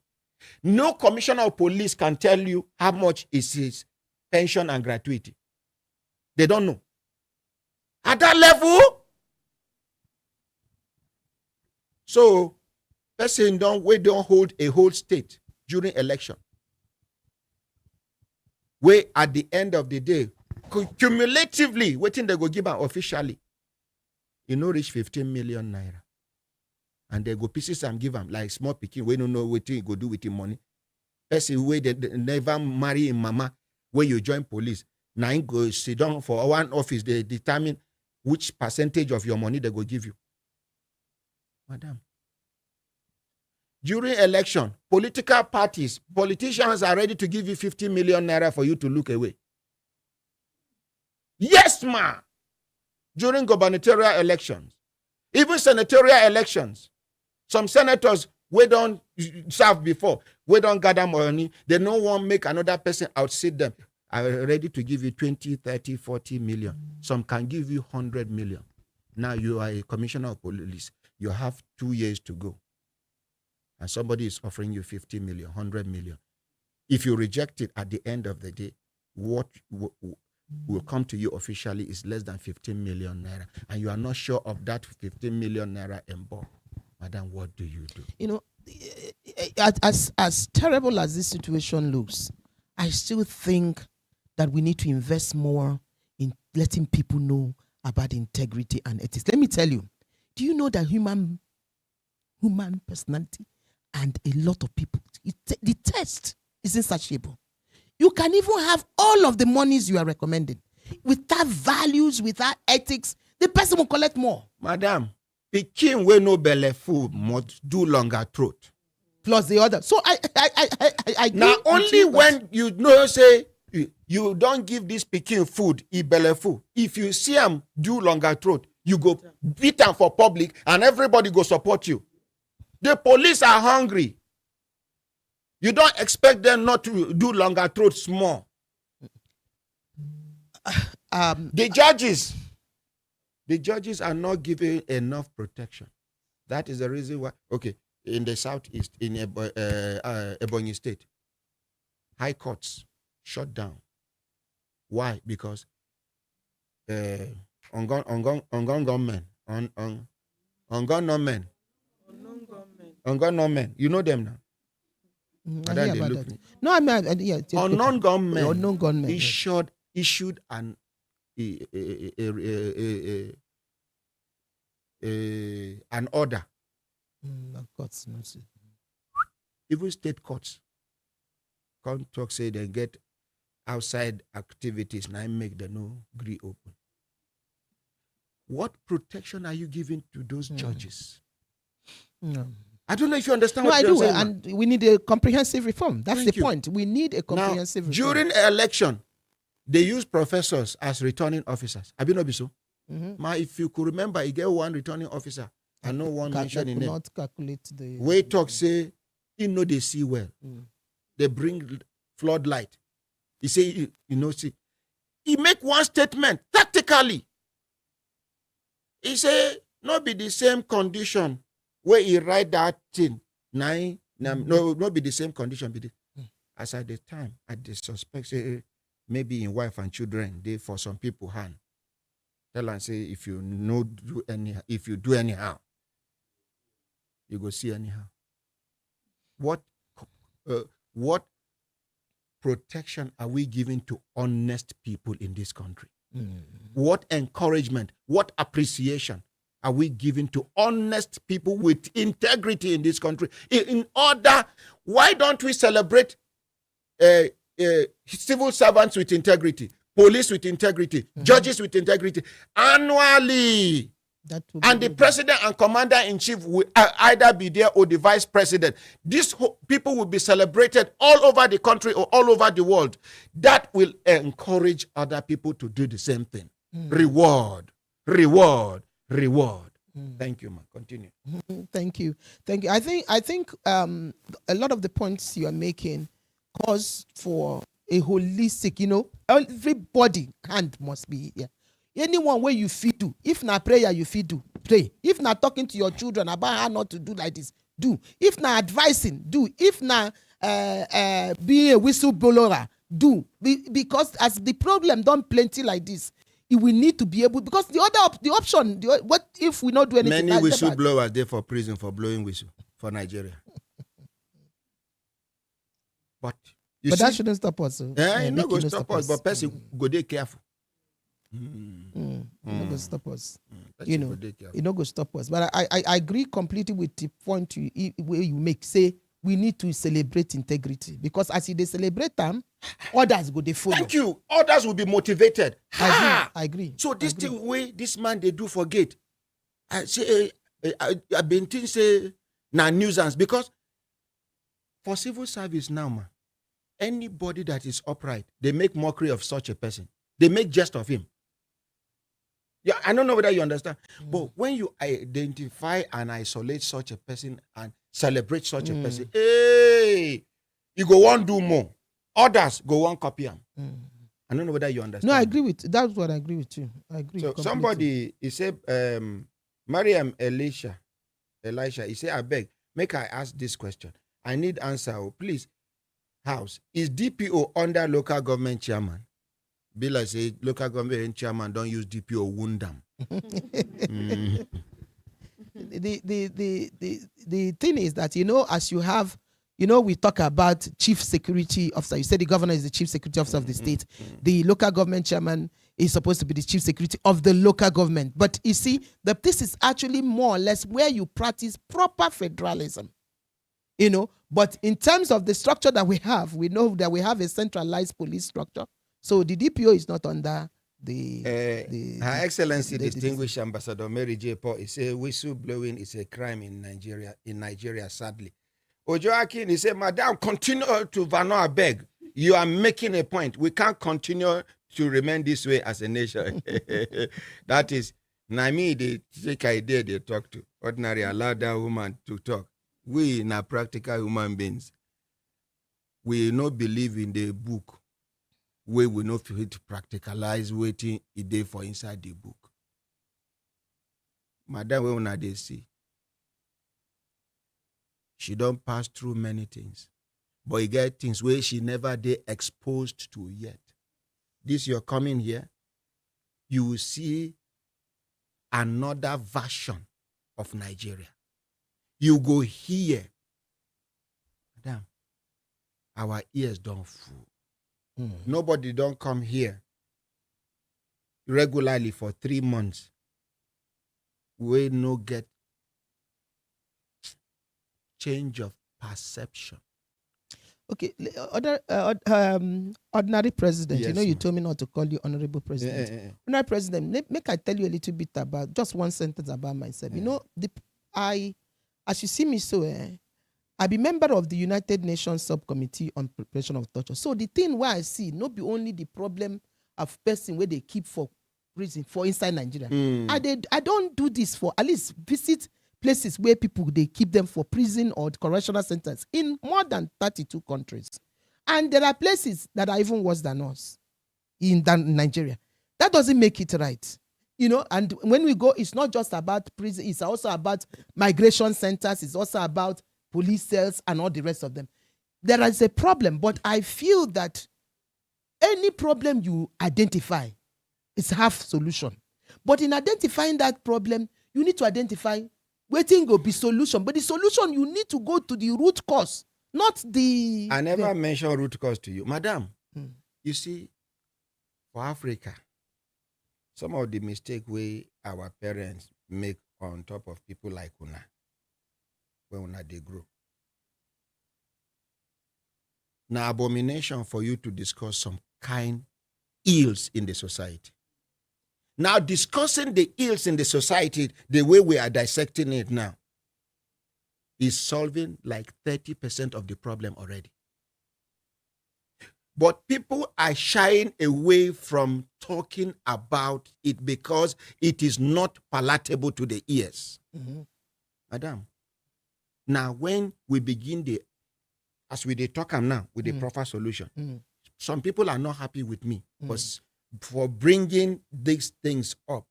Speaker 1: no commissioner of police can tell you how much is his pension and gratuity. They don't know. At that level, so person don't hold a whole state during election. Where at the end of the day, cumulatively, waiting they go give them officially, reach 15 million naira. And they go pieces and give them like small picking. We don't know what you go do with your money. Person where they never marry in mama, where you join police. Now you go sit down for one office, they determine which percentage of your money they go give you. Madam. During election, political parties, politicians are ready to give you 50 million naira for you to look away. Yes, ma. During gubernatorial elections, even senatorial elections, some senators we don't serve before, we don't gather money, they no one make another person outsit them. Are ready to give you 20, 30, 40 million. Some can give you 100 million. Now you are a commissioner of police. You have 2 years to go. And somebody is offering you 50 million, 100 million. If you reject it at the end of the day, what will come to you officially is less than 15 million naira. And you are not sure of that 15 million naira involved. Madam, what do you do?
Speaker 2: As terrible as this situation looks, I still think that we need to invest more in letting people know about integrity and ethics. Let me tell you, do you know that human personality and a lot of people, the test is insatiable. You can even have all of the monies you are recommending. Without values, without ethics, the person will collect more.
Speaker 1: Madam, the king will no belly food must do longer throat.
Speaker 2: Plus the other. So I
Speaker 1: now only when you know say you don't give this pikin food, he belly full. If you see him do longer throat, you go beat him for public and everybody go support you. The police are hungry. You don't expect them not to do longer throats more. The judges are not given enough protection. That is the reason why. Okay, in the southeast, in Ebonyi State, high courts shut down. Why? Because gunmen, you know them now. Unknown gunmen issued an order. Even state courts come talk say they get outside activities now make the no agree open. What protection are you giving to those judges?
Speaker 2: No.
Speaker 1: I don't know if you understand
Speaker 2: what
Speaker 1: you're
Speaker 2: saying.
Speaker 1: And
Speaker 2: we need a comprehensive reform. That's the point. We need a comprehensive reform.
Speaker 1: During election, they use professors as returning officers. Have you not been so? If you could remember, you get one returning officer. I know one mentioned in
Speaker 2: not calculate the
Speaker 1: way talk say he know they see well. They bring floodlight. He say see. He make one statement tactically. He say not be the same condition where he write that thing. No, not be the same condition. Be the, as at the time, at the suspect say maybe in wife and children, they for some people hand. Tell and say if you no do anyhow, if you do anyhow, you go see anyhow. What protection are we giving to honest people in this country? What encouragement, what appreciation are we giving to honest people with integrity in this country? In order, why don't we celebrate civil servants with integrity, police with integrity, judges with integrity annually? And the president and commander-in-chief will either be there or the vice president. These people will be celebrated all over the country or all over the world. That will encourage other people to do the same thing. Reward. Thank you, man. Continue.
Speaker 2: Thank you. I think a lot of the points you are making cause for a holistic, everybody hand must be here. Anyone where you feed do, if na prayer you feed do, pray. If na talking to your children about how not to do like this, do. If na advising, do. If na being a whistleblower, do. Because as the problem done plenty like this, we need to be able, because the option, what if we not do anything?
Speaker 1: Many whistleblowers there for prison for blowing whistle for Nigeria. But
Speaker 2: that shouldn't stop us. So.
Speaker 1: No go stop us, but person go there careful.
Speaker 2: No go stop us. No go stop us. But I agree completely with the point where you make. Say we need to celebrate integrity, because as they celebrate them, others go they follow.
Speaker 1: Thank you. Others will be motivated.
Speaker 2: I agree.
Speaker 1: So this thing way this man they do forget. I say I've been thinking say na nuisance, because for civil service now, man, anybody that is upright, they make mockery of such a person. They make jest of him. Yeah, I don't know whether you understand. But when you identify and isolate such a person and celebrate such a person, hey, you go on do more. Others go on copy him. I don't know whether you understand.
Speaker 2: No, I agree with that's what I agree with you. I agree.
Speaker 1: So
Speaker 2: completely.
Speaker 1: somebody he said, Mariam Elisha, he said, I beg, make I ask this question. I need answer. Please, House, is DPO under local government chairman? Bill, I say local government chairman don't use DPO wound them.
Speaker 2: The thing is that, as you have, we talk about chief security officer. You said the governor is the chief security officer of the state. The local government chairman is supposed to be the chief security of the local government. But you see, this is actually more or less where you practice proper federalism. But in terms of the structure that we have, we know that we have a centralized police structure. So the DPO is not under
Speaker 1: Her Excellency Distinguished Ambassador Mary J. Paul, he said whistleblowing is a crime in Nigeria, sadly. Ojo Akin, he said, Madam, continue to Vano beg. You are making a point. We can't continue to remain this way as a nation. That is, Nami, they take idea they talk to. Ordinary, allow that woman to talk. We, na practical human beings, we not believe in the book. We will not feel to practicalize waiting a day for inside the book. Madam, we will they see. She don't pass through many things. But you get things where she never they exposed to yet. This you're coming here, you will see another version of Nigeria. You go here. Madam, our ears don't fool. Nobody don't come here regularly for 3 months. We no get change of perception.
Speaker 2: Okay, ordinary president.
Speaker 1: Yes,
Speaker 2: you told me not to call you honorable president. Ordinary president, make I tell you a little bit about just one sentence about myself. As you see me so, I be member of the United Nations Subcommittee on Prevention of Torture. So the thing where I see, not be only the problem of person where they keep for prison for inside Nigeria. I don't do this for at least visit places where people they keep them for prison or correctional centers in more than 32 countries. And there are places that are even worse than us in Nigeria. That doesn't make it right. And when we go, it's not just about prison, it's also about migration centers, it's also about police cells and all the rest of them. There is a problem, but I feel that any problem you identify is half solution. But in identifying that problem, you need to identify waiting will be solution. But the solution, you need to go to the root cause, not the...
Speaker 1: I never mentioned root cause to you. Madam, you see, for Africa, some of the mistakes we our parents make on top of people like Una, when Una they grow. Now, abomination for you to discuss some kind ills in the society. Now, discussing the ills in the society, the way we are dissecting it now, is solving like 30% of the problem already. But people are shying away from talking about it because it is not palatable to the ears. Madam, now when we begin as we talk now with the proper solution, some people are not happy with me for bringing these things up.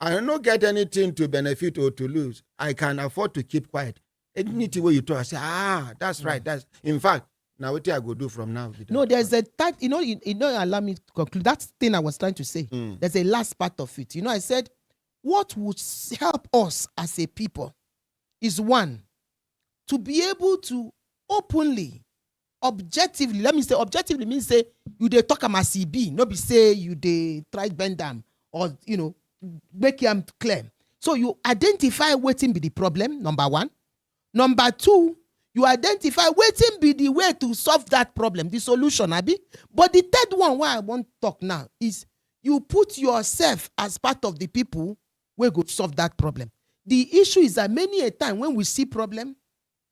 Speaker 1: I don't get anything to benefit or to lose. I can afford to keep quiet. Anything where you talk, I say, that's right. That's in fact. Now, what I go do from now?
Speaker 2: No, there's a third, you allow me to conclude. That thing I was trying to say. There's a last part of it. I said, what would help us as a people is one, to be able to openly, objectively, let me say objectively means say, you they talk about CB, not be say you they try bend them or, make them clear. So you identify waiting be the problem, number one. Number two, you identify waiting be the way to solve that problem, the solution, Abi. But the third one, why I want to talk now, is you put yourself as part of the people who go solve that problem. The issue is that many a time when we see problem,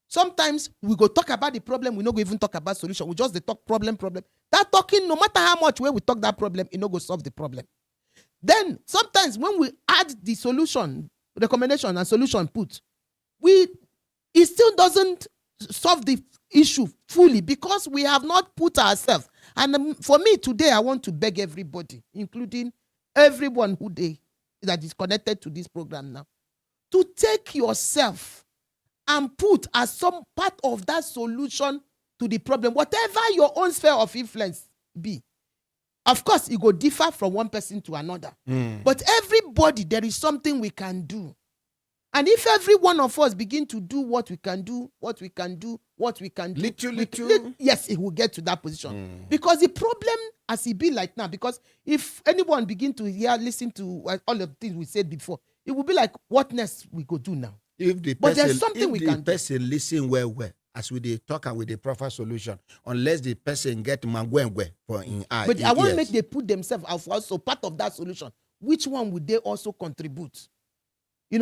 Speaker 2: sometimes we go talk about the problem, we no go even talk about solution. We just talk problem. That talking, no matter how much way we talk that problem, it no go solve the problem. Then sometimes when we add the solution, recommendation and solution put, it still doesn't solve the issue fully because we have not put ourselves. And for me today, I want to beg everybody, including everyone that is connected to this program now, to take yourself and put as some part of that solution to the problem, whatever your own sphere of influence be. Of course, it will differ from one person to another. But everybody, there is something we can do. And if every one of us begin to do what we can do, little, yes, it will get to that position. Because the problem, as it be like now, because if anyone begin to listen to all the things we said before, it will be like, what next we go do now? But there's something we can do. If the
Speaker 1: person listen well, as we talk and with the proper solution, unless the person get mangwengwe for in eye.
Speaker 2: But I want to make they put themselves as also part of that solution. Which one would they also contribute?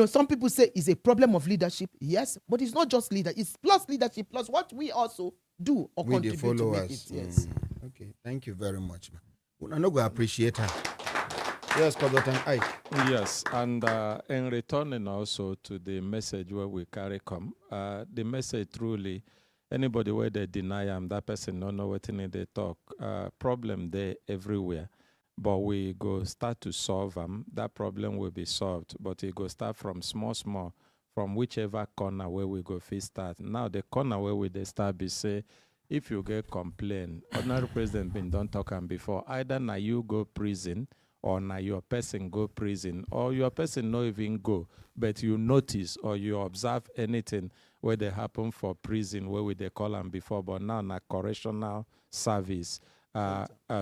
Speaker 2: Some people say it's a problem of leadership. Yes, but it's not just leader. It's plus leadership, plus what we also do or
Speaker 1: with
Speaker 2: contribute
Speaker 1: the
Speaker 2: to make it. Yes.
Speaker 1: Okay, thank you very much. I'm not going to appreciate her. Yes, Ike.
Speaker 4: Yes, and in returning also to the message where we carry come, the message truly, anybody where they deny that person don't know what they talk. Problem there everywhere. But we go start to solve them. That problem will be solved. But it go start from small, from whichever corner where we go first start. Now the corner where we they start be say, if you get complaint, ordinary president been done talking before. Either now you go prison, or now your person go prison, or your person no even go, but you notice or you observe anything where they happen for prison where we they call them before, but now na correctional service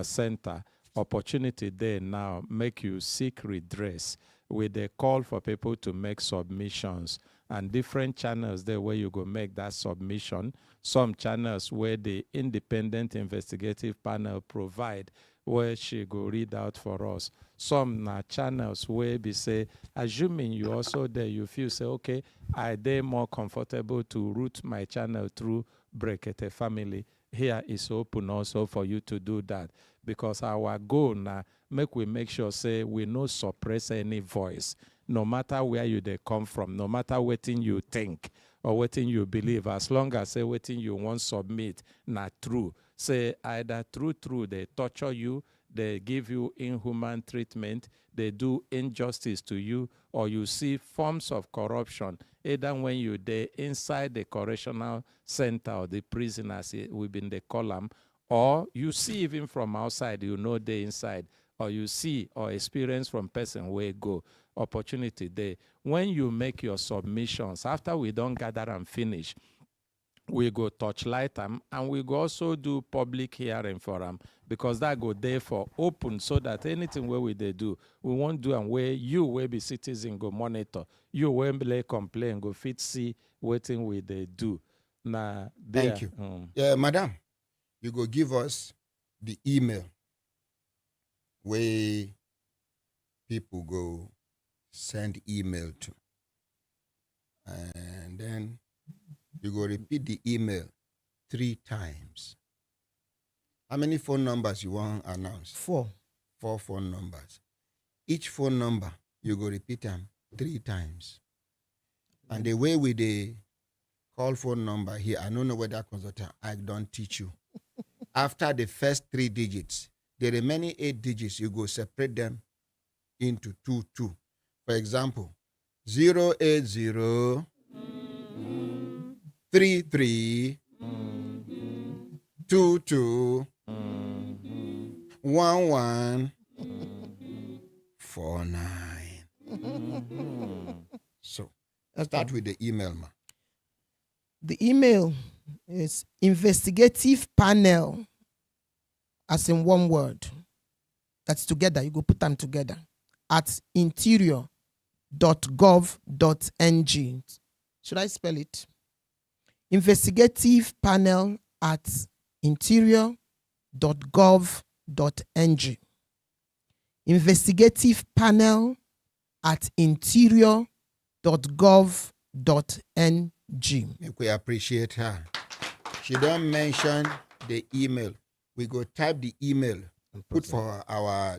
Speaker 4: center. Opportunity there now make you seek redress with the call for people to make submissions and different channels there where you go make that submission. Some channels where the independent investigative panel provide where she go read out for us. Some channels where we say, assuming you also there, you feel say, okay, I they more comfortable to route my channel through Brekete family. Here is open also for you to do that. Because our goal now, make sure say we no suppress any voice, no matter where you they come from, no matter what you think or what you believe, as long as say what you want submit, not true. Say either true, they torture you, they give you inhuman treatment, they do injustice to you, or you see forms of corruption, either when you they inside the correctional center or the prison as we've been the column, or you see even from outside, they inside, or you see or experience from person where go, opportunity there. When you make your submissions, after we don't gather and finish, we go touchlight them, and we go also do public hearing for them, because that go there for open, so that anything where we they do, we won't do and where you will be citizen go monitor, you will be complain, go fit see waiting we they do. Now,
Speaker 1: Thank you. Yeah, madam, you go give us the email where people go send email to, and then you go repeat the email 3 times. How many phone numbers you want to announce?
Speaker 2: 4.
Speaker 1: 4 phone numbers. Each phone number, you go repeat them 3 times. And the way we dey call phone number here, I don't know whether consultant, I don't teach you. After the first 3 digits, the remaining 8 digits, you go separate them into 2. For example, 080 33 22 11 49. So start with the email, ma.
Speaker 2: The email is investigative panel, as in one word. That's together. You go put them together at interior.gov.ng. Should I spell it? Investigative panel at interior.gov.ng. Investigative panel at interior.gov.ng.
Speaker 1: We appreciate her. She don't mention the email. We go type the email, put for our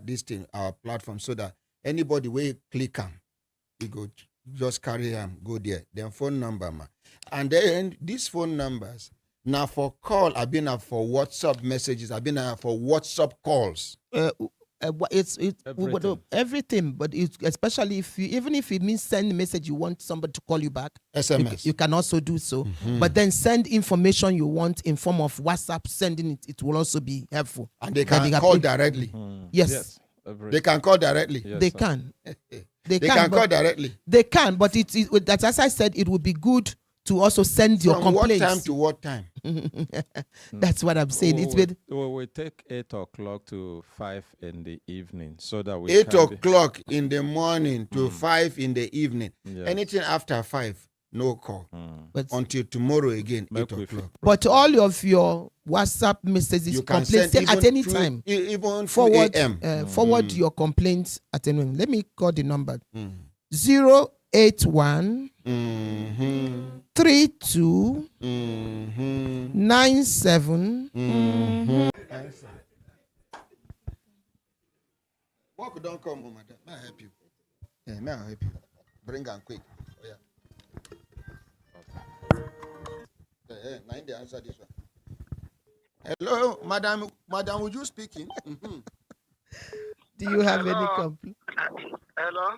Speaker 1: our platform, so that anybody will click on, we go just carry them, go there. Then phone number, ma. And then these phone numbers, now for call, I've been for WhatsApp messages, I've been for WhatsApp calls.
Speaker 2: It's everything, but especially even if it means send a message, you want somebody to call you back,
Speaker 1: SMS.
Speaker 2: you can also do so. But then send information you want in form of WhatsApp, sending it will also be helpful.
Speaker 1: And they can call directly.
Speaker 2: Yes.
Speaker 1: They can call directly.
Speaker 2: Yes, they can.
Speaker 1: They can call directly.
Speaker 2: They can, but that, as I said, it would be good to also send your complaints.
Speaker 1: What time to what time?
Speaker 2: That's what I'm saying.
Speaker 4: We take 8 o'clock to 5 in the evening, so that we
Speaker 1: 8 o'clock in the morning to 5 in the evening.
Speaker 4: Yes.
Speaker 1: Anything after 5, no call. But until tomorrow again, 8 o'clock.
Speaker 2: But all of your WhatsApp messages,
Speaker 1: you can
Speaker 2: complaints
Speaker 1: send
Speaker 2: at any time.
Speaker 1: Even
Speaker 2: forward
Speaker 1: AM.
Speaker 2: Forward your complaints at any time. Let me call the number. 081 32 97.
Speaker 1: Walk, don't come home, madam. May I help you? Yeah, may I help you? Bring them quick. Oh, yeah. Now they answer this one. Hello, madam. Madam, would you speaking?
Speaker 2: Do you have any complaint?
Speaker 7: Hello.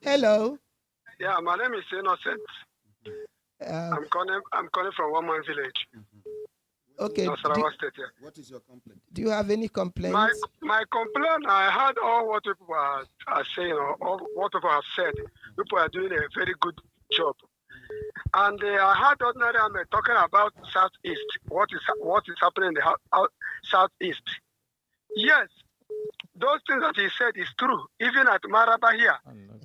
Speaker 2: Hello.
Speaker 7: Yeah, my name is Innocent. I'm calling from One Man Village.
Speaker 2: Okay.
Speaker 7: Nasarawa State. Yeah.
Speaker 1: What is your complaint?
Speaker 2: Do you have any complaints?
Speaker 7: My complaint, I heard all what people are saying, or all what people have said. People are doing a very good job. And I heard ordinary men talking about Southeast. What is happening in the Southeast? Yes, those things that he said is true. Even at Maraba here,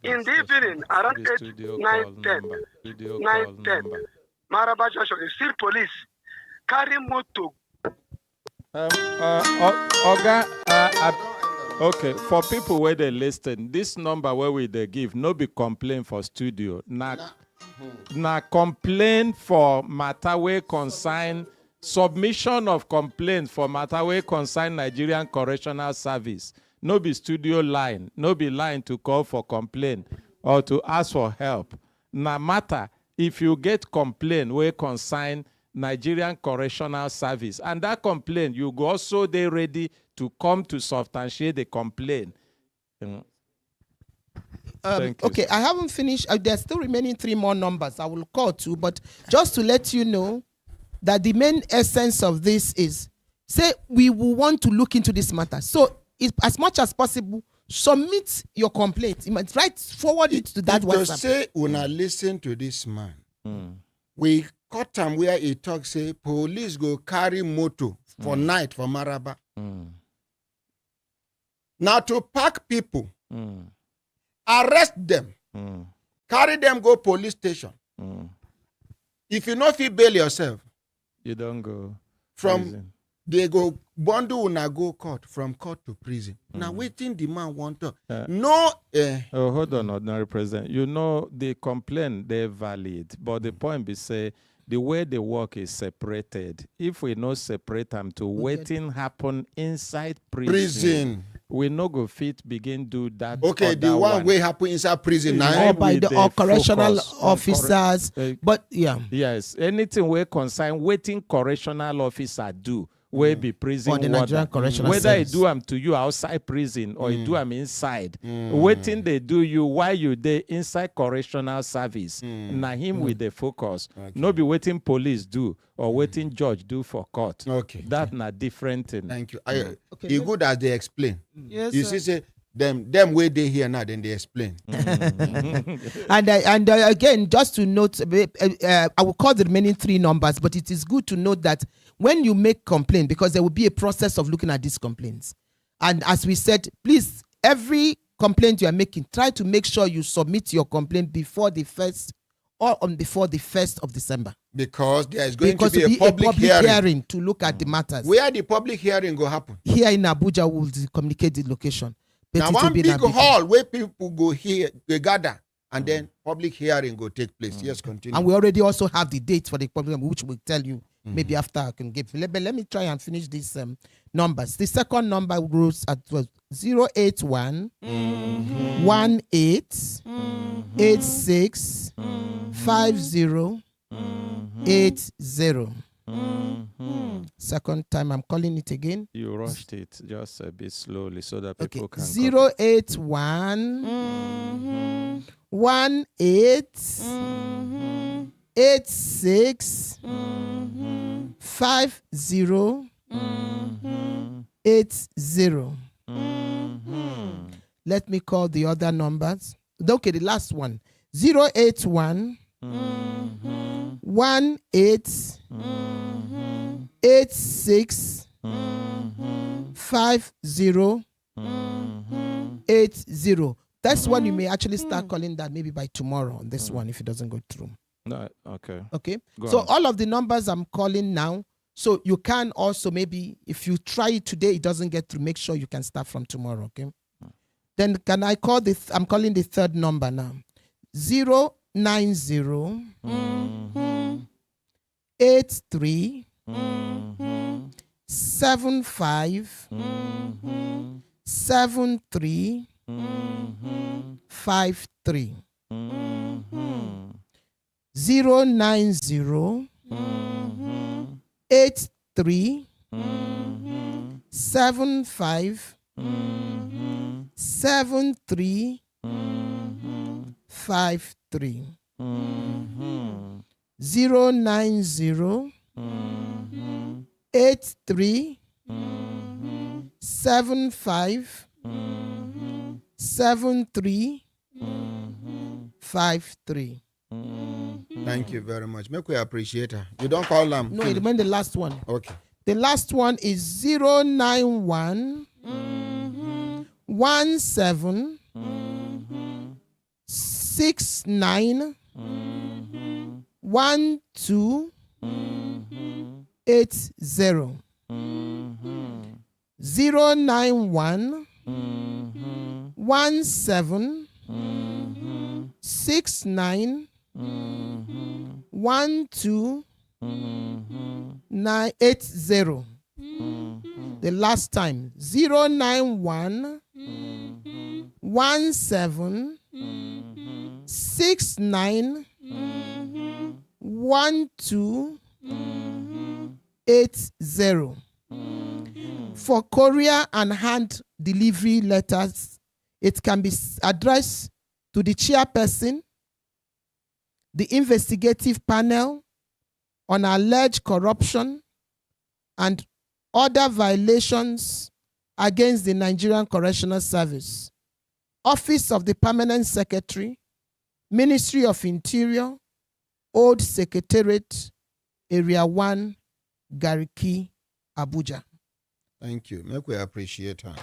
Speaker 7: in the evening around 8, 9, 10, Maraba Junction, you see police carry moto.
Speaker 4: Okay, for people where they listen, this number where we they give no be complaint for studio. Na complaint for matter where consign submission of complaint for matter where consign Nigerian Correctional Service. No be studio line, no be line to call for complaint or to ask for help. Na matter if you get complaint where consign Nigerian Correctional Service, and that complaint you go also they ready to come to substantiate the complaint.
Speaker 2: Okay, I haven't finished. There's still remaining 3 more numbers I will call to, but just to let you know that the main essence of this is say we will want to look into this matter. So as much as possible, submit your complaint. You might forward it to that
Speaker 1: to
Speaker 2: WhatsApp.
Speaker 1: say, una listen to this man. We caught him where he talks, say, police go carry motor for night for Maraba. Now to pack people, arrest them, carry them go police station. If you not feel bail yourself,
Speaker 4: you don't go
Speaker 1: from
Speaker 4: prison.
Speaker 1: They go bundle una go court, from court to prison. Now waiting the man want to no.
Speaker 4: Oh, hold on, Ordinary President. You know the complaint they're valid, but the point be say the way the work is separated. If we no separate them to waiting happen inside prison. We no go fit begin do that.
Speaker 1: Okay, the one way happen inside prison now.
Speaker 2: Or by the correctional officers. But yeah.
Speaker 4: Yes, anything we concern waiting correctional officer do. Will be prison
Speaker 2: or the Nigerian Correctional
Speaker 4: whether
Speaker 2: Service.
Speaker 4: he do them to you outside prison or he do them inside. Waiting they do you while you dey inside correctional service. Na him with the focus.
Speaker 1: Okay.
Speaker 4: No be waiting police do or waiting judge do for court.
Speaker 1: Okay.
Speaker 4: That na different thing.
Speaker 1: Thank you.
Speaker 2: Okay,
Speaker 1: It's good as they explain.
Speaker 2: Yes,
Speaker 1: you see, say them way they here now, then they explain.
Speaker 2: And again, just to note, I will call the remaining 3 numbers, but it is good to note that when you make complaint, because there will be a process of looking at these complaints. And as we said, please, every complaint you are making, try to make sure you submit your complaint before the 1st or before the 1st of December.
Speaker 1: Because there is going to be a public hearing
Speaker 2: to look at the matters.
Speaker 1: Where the public hearing go happen?
Speaker 2: Here in Abuja, we will communicate the location. But
Speaker 1: Now
Speaker 2: it will
Speaker 1: one
Speaker 2: be
Speaker 1: big
Speaker 2: in Abuja.
Speaker 1: hall where people go here, they gather, and then public hearing go take place. Yes, continue.
Speaker 2: And we already also have the date for the public, which we'll tell you maybe after I can give. Let me try and finish these numbers. The second number goes at 081 18 86 50 80. Second time I'm calling it again.
Speaker 4: You rushed it just a bit slowly so that people
Speaker 2: Okay.
Speaker 4: can
Speaker 2: 081 18 86 50 80. Let me call the other numbers. Okay, the last one. 081 18 86 50 80. That's one you may actually start calling that maybe by tomorrow on this one if it doesn't go through.
Speaker 4: No, okay.
Speaker 2: Okay.
Speaker 4: Go
Speaker 2: So
Speaker 4: on.
Speaker 2: all of the numbers I'm calling now. So you can also maybe if you try it today, it doesn't get through. Make sure you can start from tomorrow. Okay. Then can I call this? I'm calling the third number now. 090 83 75 73 53 090 83 75 73 53 090 83 75 73 53.
Speaker 1: Thank you very much. Make we appreciate her. You don't call them.
Speaker 2: No, it remains the last one.
Speaker 1: Okay.
Speaker 2: The last one is 091 17 69 12 80. 091 17 69 12 980. The last time 091 17 69 12 80. For courier and hand delivery letters, it can be addressed to the chairperson, the investigative panel on alleged corruption and other violations against the Nigerian Correctional Service, Office of the Permanent Secretary, Ministry of Interior, Old Secretariat, Area 1, Gariki, Abuja.
Speaker 1: Thank you. Make we appreciate her.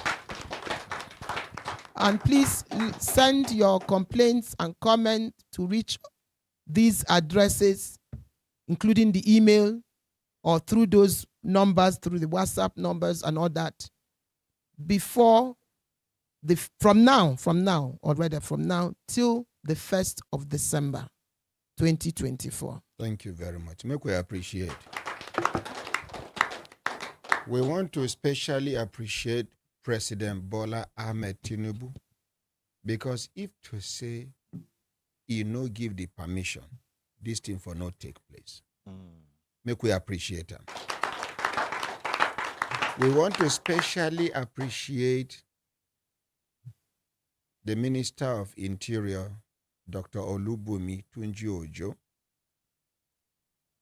Speaker 2: And please send your complaints and comments to reach these addresses, including the email or through those numbers, through the WhatsApp numbers and all that, before from now till the 1st of December 2024.
Speaker 1: Thank you very much. Make we appreciate. We want to especially appreciate President Bola Ahmed Tinubu, because if to say he no give the permission, this thing for not take place. Make we appreciate him. We want to especially appreciate the Minister of Interior, Dr. Olubumi Tunji Ojo,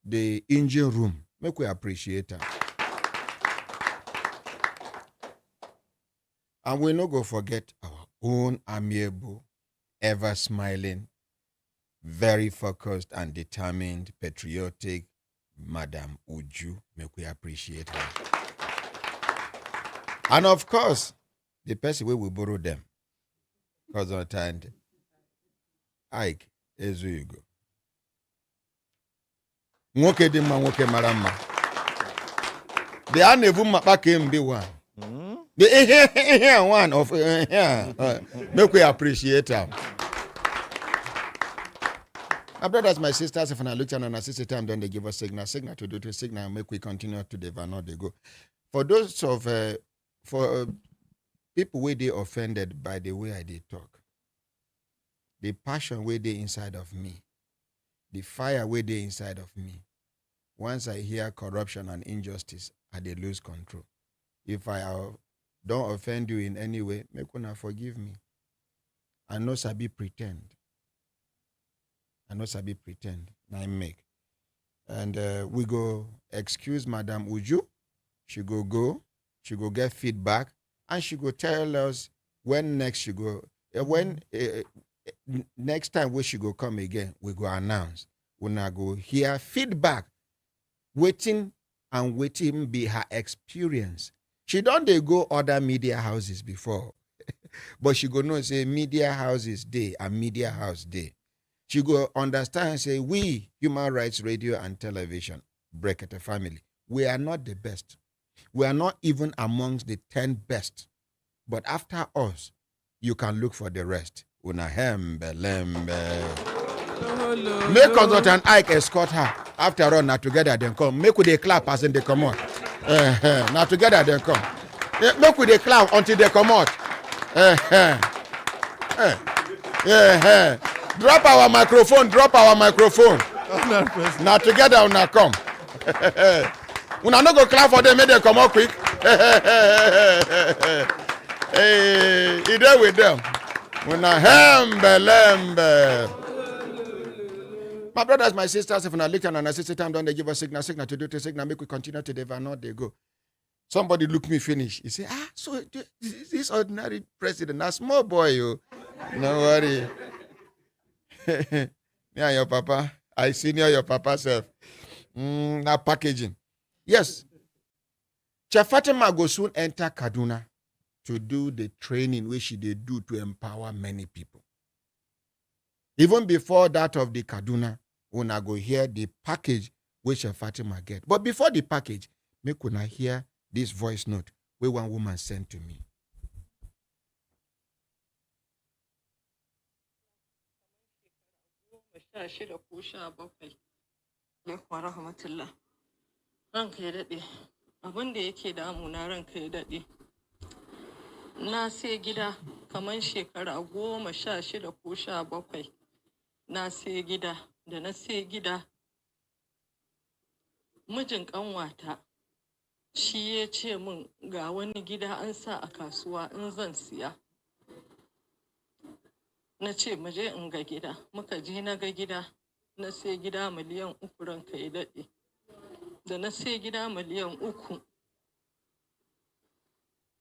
Speaker 1: the engine room. Make we appreciate him. And we no go forget our own amiable, ever smiling, very focused and determined, patriotic Madam Uju. Make we appreciate her. And of course, the person we will borrow them. Because on time, Ike, as you go. Nwoke di mma, nwoke mara mma. The anevu mapa can be one. The one of make we appreciate them. My brothers, my sisters, if I look at an assistant time, then they give us signal to do to signal, make we continue to the vanor they go. For those of people where they offended by the way I did talk, the passion where they inside of me, the fire where they inside of me. Once I hear corruption and injustice, I they lose control. If I don't offend you in any way, make una forgive me. I know sabi pretend. I make. And we go excuse Madam Uju. She go get feedback, and she go tell us when next she go. Next time when she go come again, we go announce. When I go hear feedback, waiting be her experience. She don't they go other media houses before, but she go know say media houses day and media house day. She go understand and say we Human Rights Radio and Television, Brekete family, we are not the best. We are not even amongst the 10 best. But after us, you can look for the rest. Una hembe lembe. Make consultant Ike escort her. After all, now together they come. Make with a clap as in they come out. Now together they come. Make with a clap until they come out. Drop our microphone. Now together una come. Una no go clap for them, make them come out quick. Hey, he there with them. Una hembe lembe. My brothers, my sisters, if I look at an assistant time, don't they give us signal to do the signal, make we continue to the vanor, they go. Somebody look me finish. He say, so this ordinary president, a small boy, you. No worry. Me and your papa, I senior your papa self. Now packaging. Yes. Chief Fatima go soon enter Kaduna to do the training which they do to empower many people. Even before that of the Kaduna, when I go hear the package which Fatima get. But before the package, make when I hear this voice note where one woman sent to me.
Speaker 8: Na sai gida kaman shekara 16 ko 17 na sai gida da na sai gida mijin kanwata shi ya ce min ga wani gida an sa a kasuwa in zan siya na ce mu je in ga gida muka je na ga gida na sai gida miliyan 3 ranka ya dade da na sai gida miliyan 3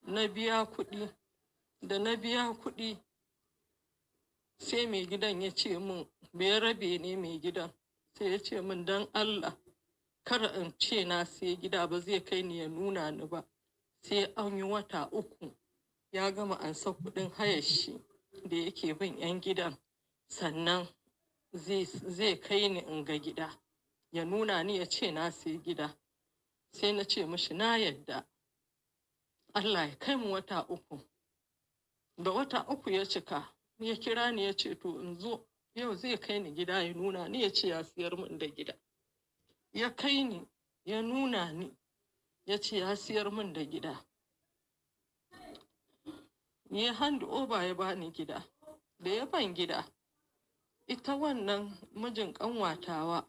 Speaker 8: na biya kuɗi. Da na biya kuɗi sai mai gidan ya ce min bai rabe ne mai gidan. Sai ya ce min don Allah kar in ce na sai gida ba zai kai ni ya nuna ni ba. Sai an yi wata 3 ya gama ansa kuɗin hayar shi da yake bin 'yan gidan. Sannan zai kai ni in ga gida. Ya nuna ni ya ce na sai gida. Sai na ce mishi na yadda. Allah ya kai mu wata 3. Da wata 3 ya cika, ya kira ni ya ce to in zo yau zai kai ni gida ya nuna ni ya ce ya siyar min da gida. Ya kai ni ya nuna ni ya ce ya siyar min da gida. Ya hand over ya bani gida. Da ya ban gida, ita wannan mijin ƙanwatawa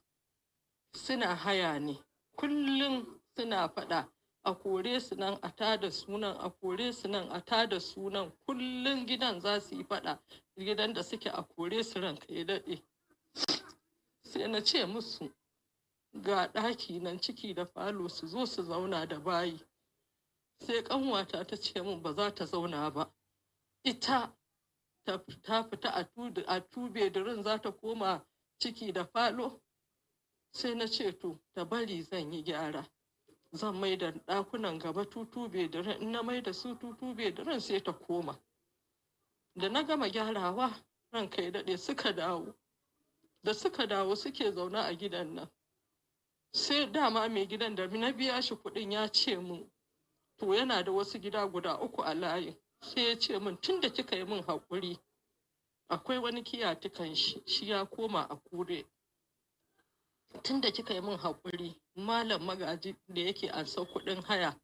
Speaker 8: suna haya ne. Kullum suna faɗa a kore su nan a tada sunan, a kore su nan a tada sunan. Kullum gidan za su yi faɗa, gidan da suke a kore su ranka ya daɗe. Sai na ce musu ga ɗaki nan ciki da falo su zo su zauna da bayi. Sai ƙanwata ta ce min ba za ta zauna ba. Ita ta fita a tube dirin za ta koma ciki da falo. Sai na ce to ta bari zan yi gyara. Zan mai da ɗakunan gaba tutu bedirin, in na mai da su tutu bedirin sai ta koma. Da na gama gyarawa ranka ya daɗe suka dawo. Da suka dawo suke zaune a gidan nan. Sai dama mai gidan da na biya shi kuɗin ya ce min to yana da wasu gida guda 3 a layin. Sai ya ce min tun da kika yi min haƙuri akwai wani kiyatukan shi ya koma a kure. Tun da kika yi min haƙuri malam magaji da yake ansa kuɗin haya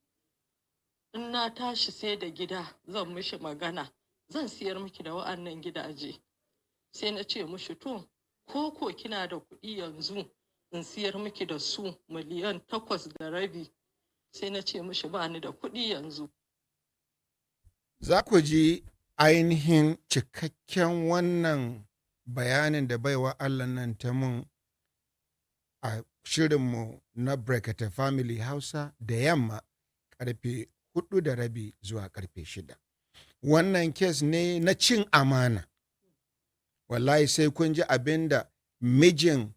Speaker 8: in na tashi sai da gida zan mishi magana zan siyar miki da wa'annan gidaje. Sai na ce mishi to ko kina da kuɗi yanzu in siyar miki da su miliyan 8.5. Sai na ce mishi ba ni da kuɗi yanzu.
Speaker 1: Za ku ji ainihin cikakken wannan bayanin da baiwa Allah nan ta mun a shirinmu na Brekete Family Hausa da yamma karfe 4:30 zuwa karfe 6. Wannan kes ne na cin amana. Wallahi sai kun ji abin da mijin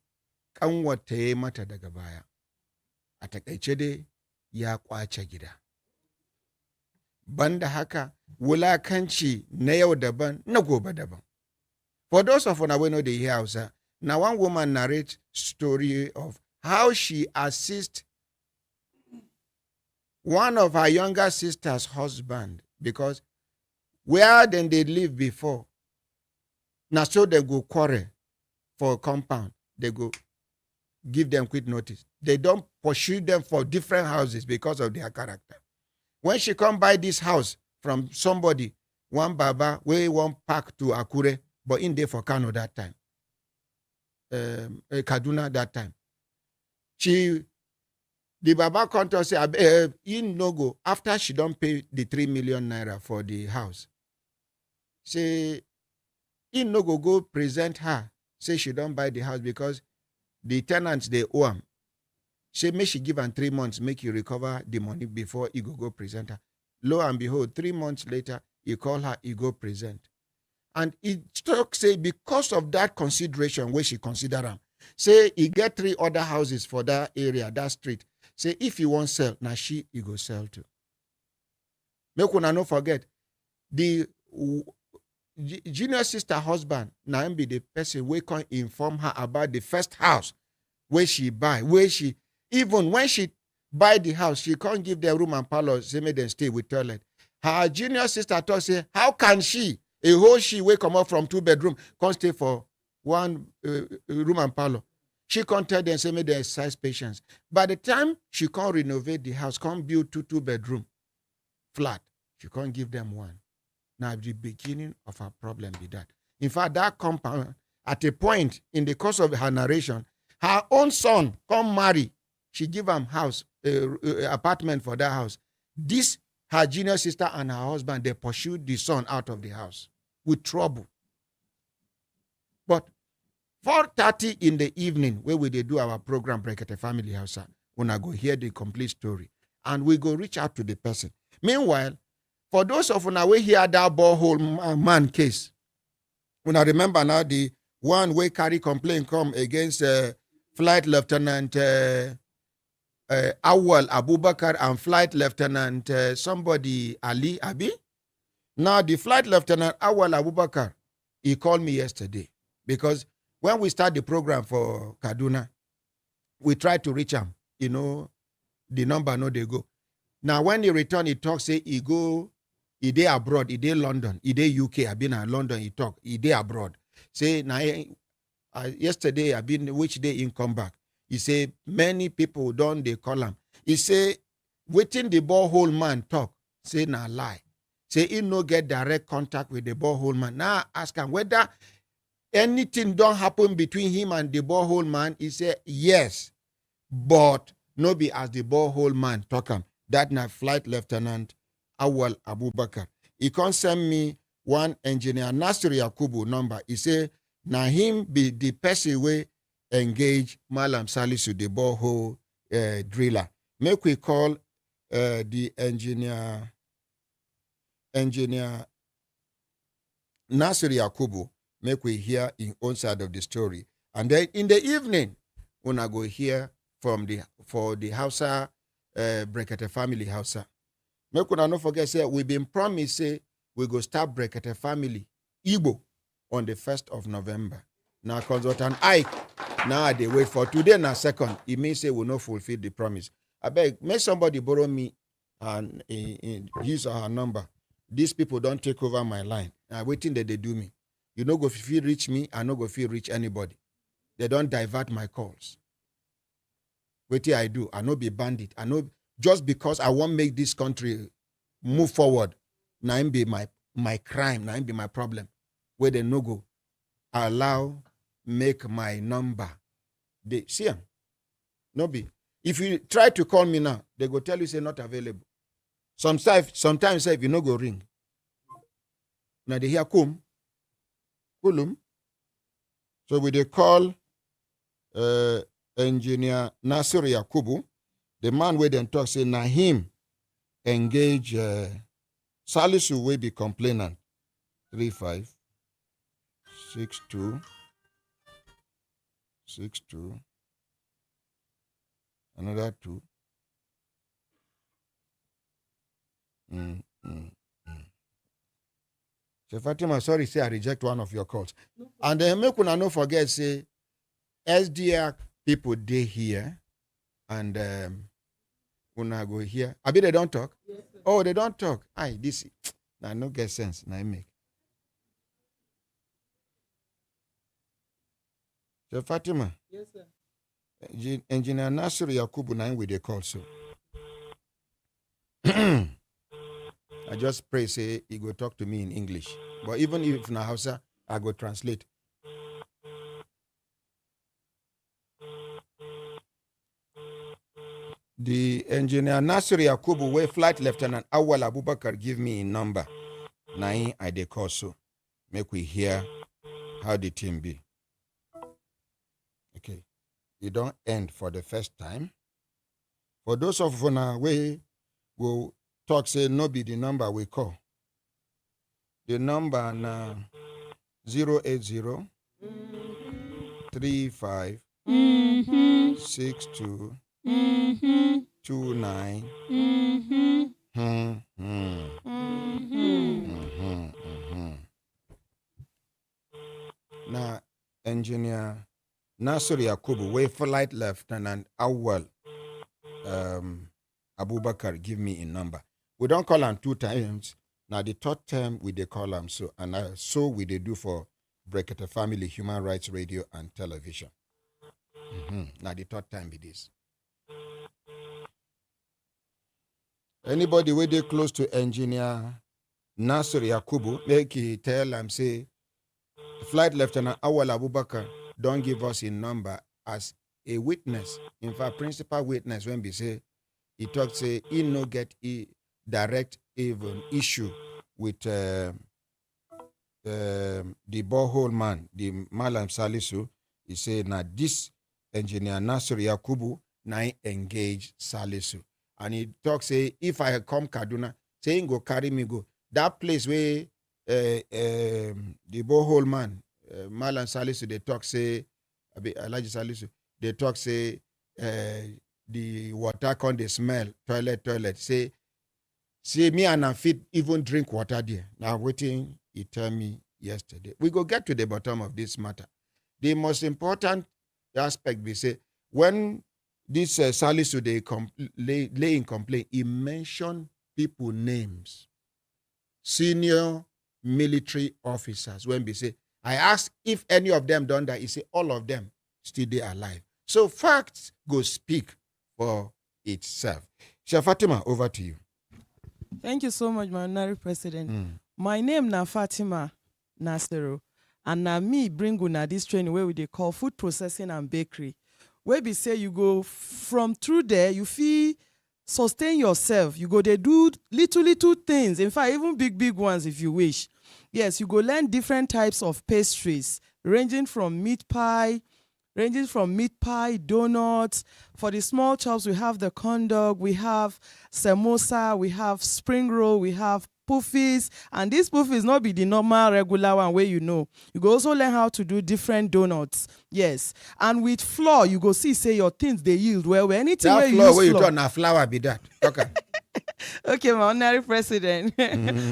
Speaker 1: kanwata ya yi mata daga baya. A takaice dai ya kwace gida. Banda haka wulakanci na yau daban na gobe daban. For those of una wey no dey hear Hausa, now one woman narrates story of how she assists one of her younger sister's husband because where then they live before, now so they go quarrel for a compound, they go give them quick notice. They don't pursue them for different houses because of their character. When she come buy this house from somebody, one baba wey wan pack to Akure, but in there for Kano that time, Kaduna that time. The baba come to say, in no go, after she don't pay the 3 million naira for the house. Say, in no go present her, say she don't buy the house because the tenants, they owe am. Say, make she give am 3 months, make you recover the money before he go present her. Lo and behold, 3 months later, he call her, he go present. And he talk say, because of that consideration, where she consider am, say, he get 3 other houses for that area, that street. Say, if he won't sell, now he go sell too. Make una no forget, the junior sister husband, now be the person we can inform her about the first house where she buy, even when she buy the house, she can't give them room and parlor, say make them stay with toilet. Her junior sister thought, say, how can she, a whole she will come up from 2 bedroom, can't stay for 1 room and parlor? She can't tell them, say, make them exercise patience. By the time she can't renovate the house, can't build 2 bedroom flat, she can't give them 1. Now, the beginning of her problem be that. In fact, that compound, at a point in the course of her narration, her own son come marry. She give him house, apartment for that house. This, her junior sister and her husband, they pursued the son out of the house with trouble. But 4:30 in the evening, where we dey do our program, Brekete Family Hausa, when I go hear the complete story, and we go reach out to the person. Meanwhile, For those of una we hear that borehole man case, una remember now the one we carry complaint come against Flight Lieutenant Awal Abubakar and Flight Lieutenant somebody Ali Abi. Now the Flight Lieutenant Awal Abubakar, he called me yesterday because when we start the program for Kaduna, we try to reach him. You know, the number no they go. Now when he return, he talk say he dey abroad, he dey London, he dey UK. I been in London. He talk he dey abroad. Say now yesterday I been which day he come back. He say many people don't they call him. He say waiting the borehole man talk. Say na lie. Say he no get direct contact with the borehole man. Now ask him whether anything don't happen between him and the borehole man. He say yes, but no be as the borehole man talk him. That na Flight Lieutenant Awal Abubakar. He can send me one engineer Nasir Yakubu number. He say na him be the person we engage Malam Salisu the borehole driller. Make we call the engineer Nasir Yakubu. Make we hear in own side of the story, and then in the evening, una go hear from the Hausa Brekete family Hausa. Make una no forget say we been promised say we go start Brekete family Igbo on the 1st of November. Now Consultant Ike now they wait for today na second. It means say we no fulfill the promise. I beg, make somebody borrow me and his or her number. These people don't take over my line. I'm waiting that they do me. You no go feel reach me, I no go feel reach anybody. They don't divert my calls. What I do? I no be bandit. I know just because I want make this country move forward. Now be my crime. Now be my problem. Where they no go allow make my number. They see them. No be. If you try to call me now, they go tell you say not available. Sometimes say if you no go ring. Now they hear kulum. So we they call engineer Nasir Yakubu, the man where then talk say na him engage Salisu will be complainant 356262 another 2 So Fatima, sorry, say I reject one of your calls. And then make una no forget, say, SDR people they here, and una go here. Abi they don't talk? Yes, sir. Oh, they don't talk. Aye, this now no get sense. Now I make. So Fatima.
Speaker 2: Yes, sir.
Speaker 1: Engineer Nasir Yakubu now with the call so. I just pray say he go talk to me in English. But even if na Hausa, I go translate. The engineer Nasir Yakubu, where Flight Lieutenant Awal Abubakar give me a number. Now I dey call so. Make we hear how the team be. Okay. It don't end for the first time. For those of una we will talk say no be the number we call. The number na 080 35 62 29 Now engineer Nasir Yakubu, way Flight Lieutenant Awal Abubakar give me a number. We don't call him 2 times. Now the third time we they call him so, and so we they do for Brekete Family Human Rights Radio and Television. Now the third time it is. Anybody where they close to engineer Nasir Yakubu, make he tell him say Flight Lieutenant Awal Abubakar don't give us a number as a witness. In fact, principal witness when we say he talk say he no get a direct even issue with the borehole man, the Malam Salisu. He say now this engineer Nasir Yakubu now engage Salisu. And he talk say if I come Kaduna, saying go carry me go. That place where the borehole man, Malan Salisu, they talk say, Elijah Salisu, they talk say, the water con they smell, toilet, say me and I fit even drink water there. Now waiting, he tell me yesterday. We go get to the bottom of this matter. The most important aspect we say, when this Salisu they lay in complaint, he mentioned people names, senior military officers. When we say, I ask if any of them done that, he say all of them still they alive. So facts go speak for itself. Chef Fatima, over to you.
Speaker 9: Thank you so much, my honorary president. My name na Fatima Nasero, and na me bring una this training where we dey call food processing and bakery. Where we say you go from through there, you feel sustain yourself. You go they do little things. In fact, even big ones if you wish. Yes, you go learn different types of pastries, ranging from meat pie, donuts. For the small chops, we have the corn dog, we have samosa, we have spring roll, we have puffies. And these puffies not be the normal regular one where you know. You go also learn how to do different donuts. Yes. And with flour, you go see, say your things, they yield well. Anything
Speaker 1: that
Speaker 9: where you
Speaker 1: flour
Speaker 9: use
Speaker 1: where you
Speaker 9: flour.
Speaker 1: turn a flour be that. Okay.
Speaker 9: Okay, my honorary president.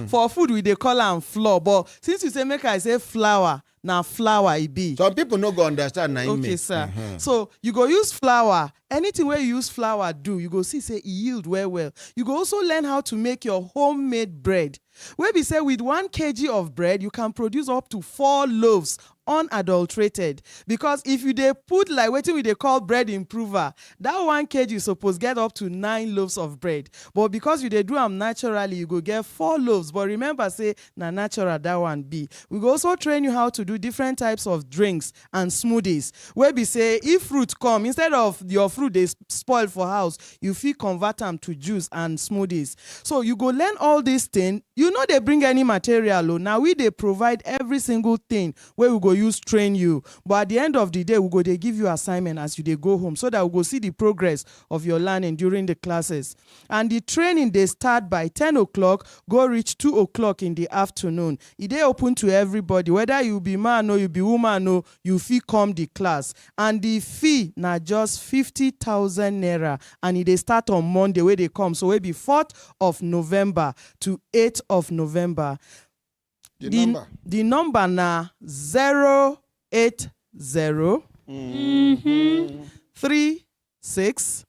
Speaker 9: For food, we they call them flour. But since you say make I say flour, now flour it be.
Speaker 1: Some people no go understand na
Speaker 9: Okay, sir. So you go use flour. Anything where you use flour do, you go see say it yield well. You go also learn how to make your homemade bread. Where we say with 1 kg of bread, you can produce up to 4 loaves unadulterated. Because if you they put like what we they call bread improver, that 1 kg you suppose get up to 9 loaves of bread. But because you they do them naturally, you go get 4 loaves. But remember, say na natural that one be. We go also train you how to do different types of drinks and smoothies. Where we say if fruit come, instead of your fruit they spoil for house, you feel convert them to juice and smoothies. So you go learn all these things. You know they bring any material. Now we they provide every single thing where we go use train you. But at the end of the day, we go they give you assignment as you they go home so that we go see the progress of your learning during the classes. And the training they start by 10 o'clock, go reach 2 o'clock in the afternoon. It they open to everybody, whether you be man or you be woman or you fee come the class. And the fee na just 50,000 naira. And it they start on Monday where they come. So it be 4th of November to 8th of November. The number na 080 36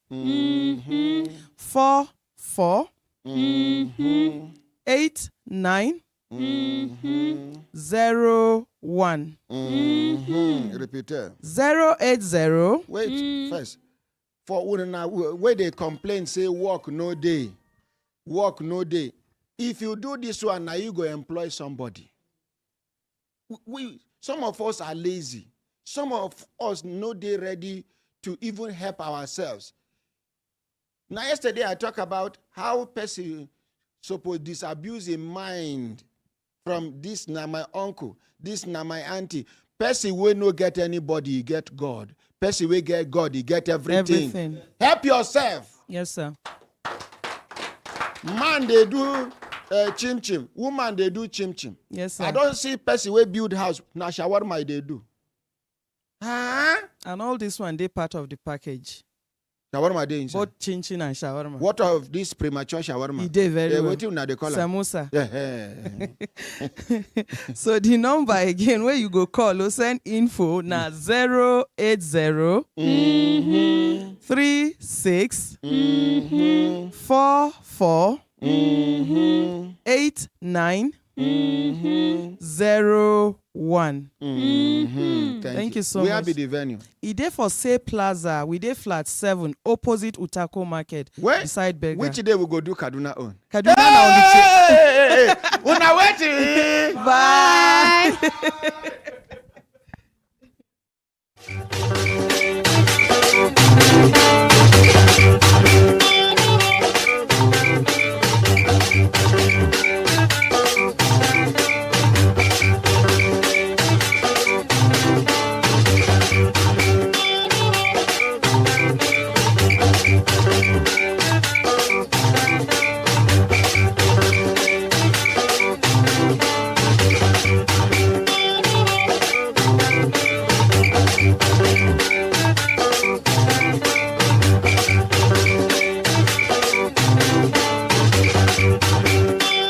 Speaker 9: 44 89 01.
Speaker 1: Repeat it.
Speaker 9: 080.
Speaker 1: Wait, first. For where they complain, say work no day. If you do this one, now you go employ somebody. Some of us are lazy. Some of us no day ready to even help ourselves. Now, yesterday I talked about how person suppose disabuse a mind from this na my uncle, this na my auntie. Person will no get anybody, he get God. Person will get God, he get everything. Help yourself.
Speaker 9: Yes, sir.
Speaker 1: Man, they do chim. Woman, they do chim.
Speaker 9: Yes, sir.
Speaker 1: I don't see person will build house. Now shawarma they do. Huh?
Speaker 9: And all this one, they part of the package.
Speaker 1: Shawarma they inside.
Speaker 9: Both chin and shawarma.
Speaker 1: What of this premature shawarma?
Speaker 9: He did very well.
Speaker 1: What you now they call
Speaker 9: Samosa.
Speaker 1: Yeah.
Speaker 9: So the number again where you go call or send info na 080 36 44 89 01. Thank you so much.
Speaker 1: Where be the venue?
Speaker 9: It dey for Say Plaza. We dey flat 7 opposite Utako Market.
Speaker 1: Where?
Speaker 9: Beside Berger.
Speaker 1: Which day we go do Kaduna own?
Speaker 9: Kaduna na only.
Speaker 1: Una waiting.
Speaker 9: Bye.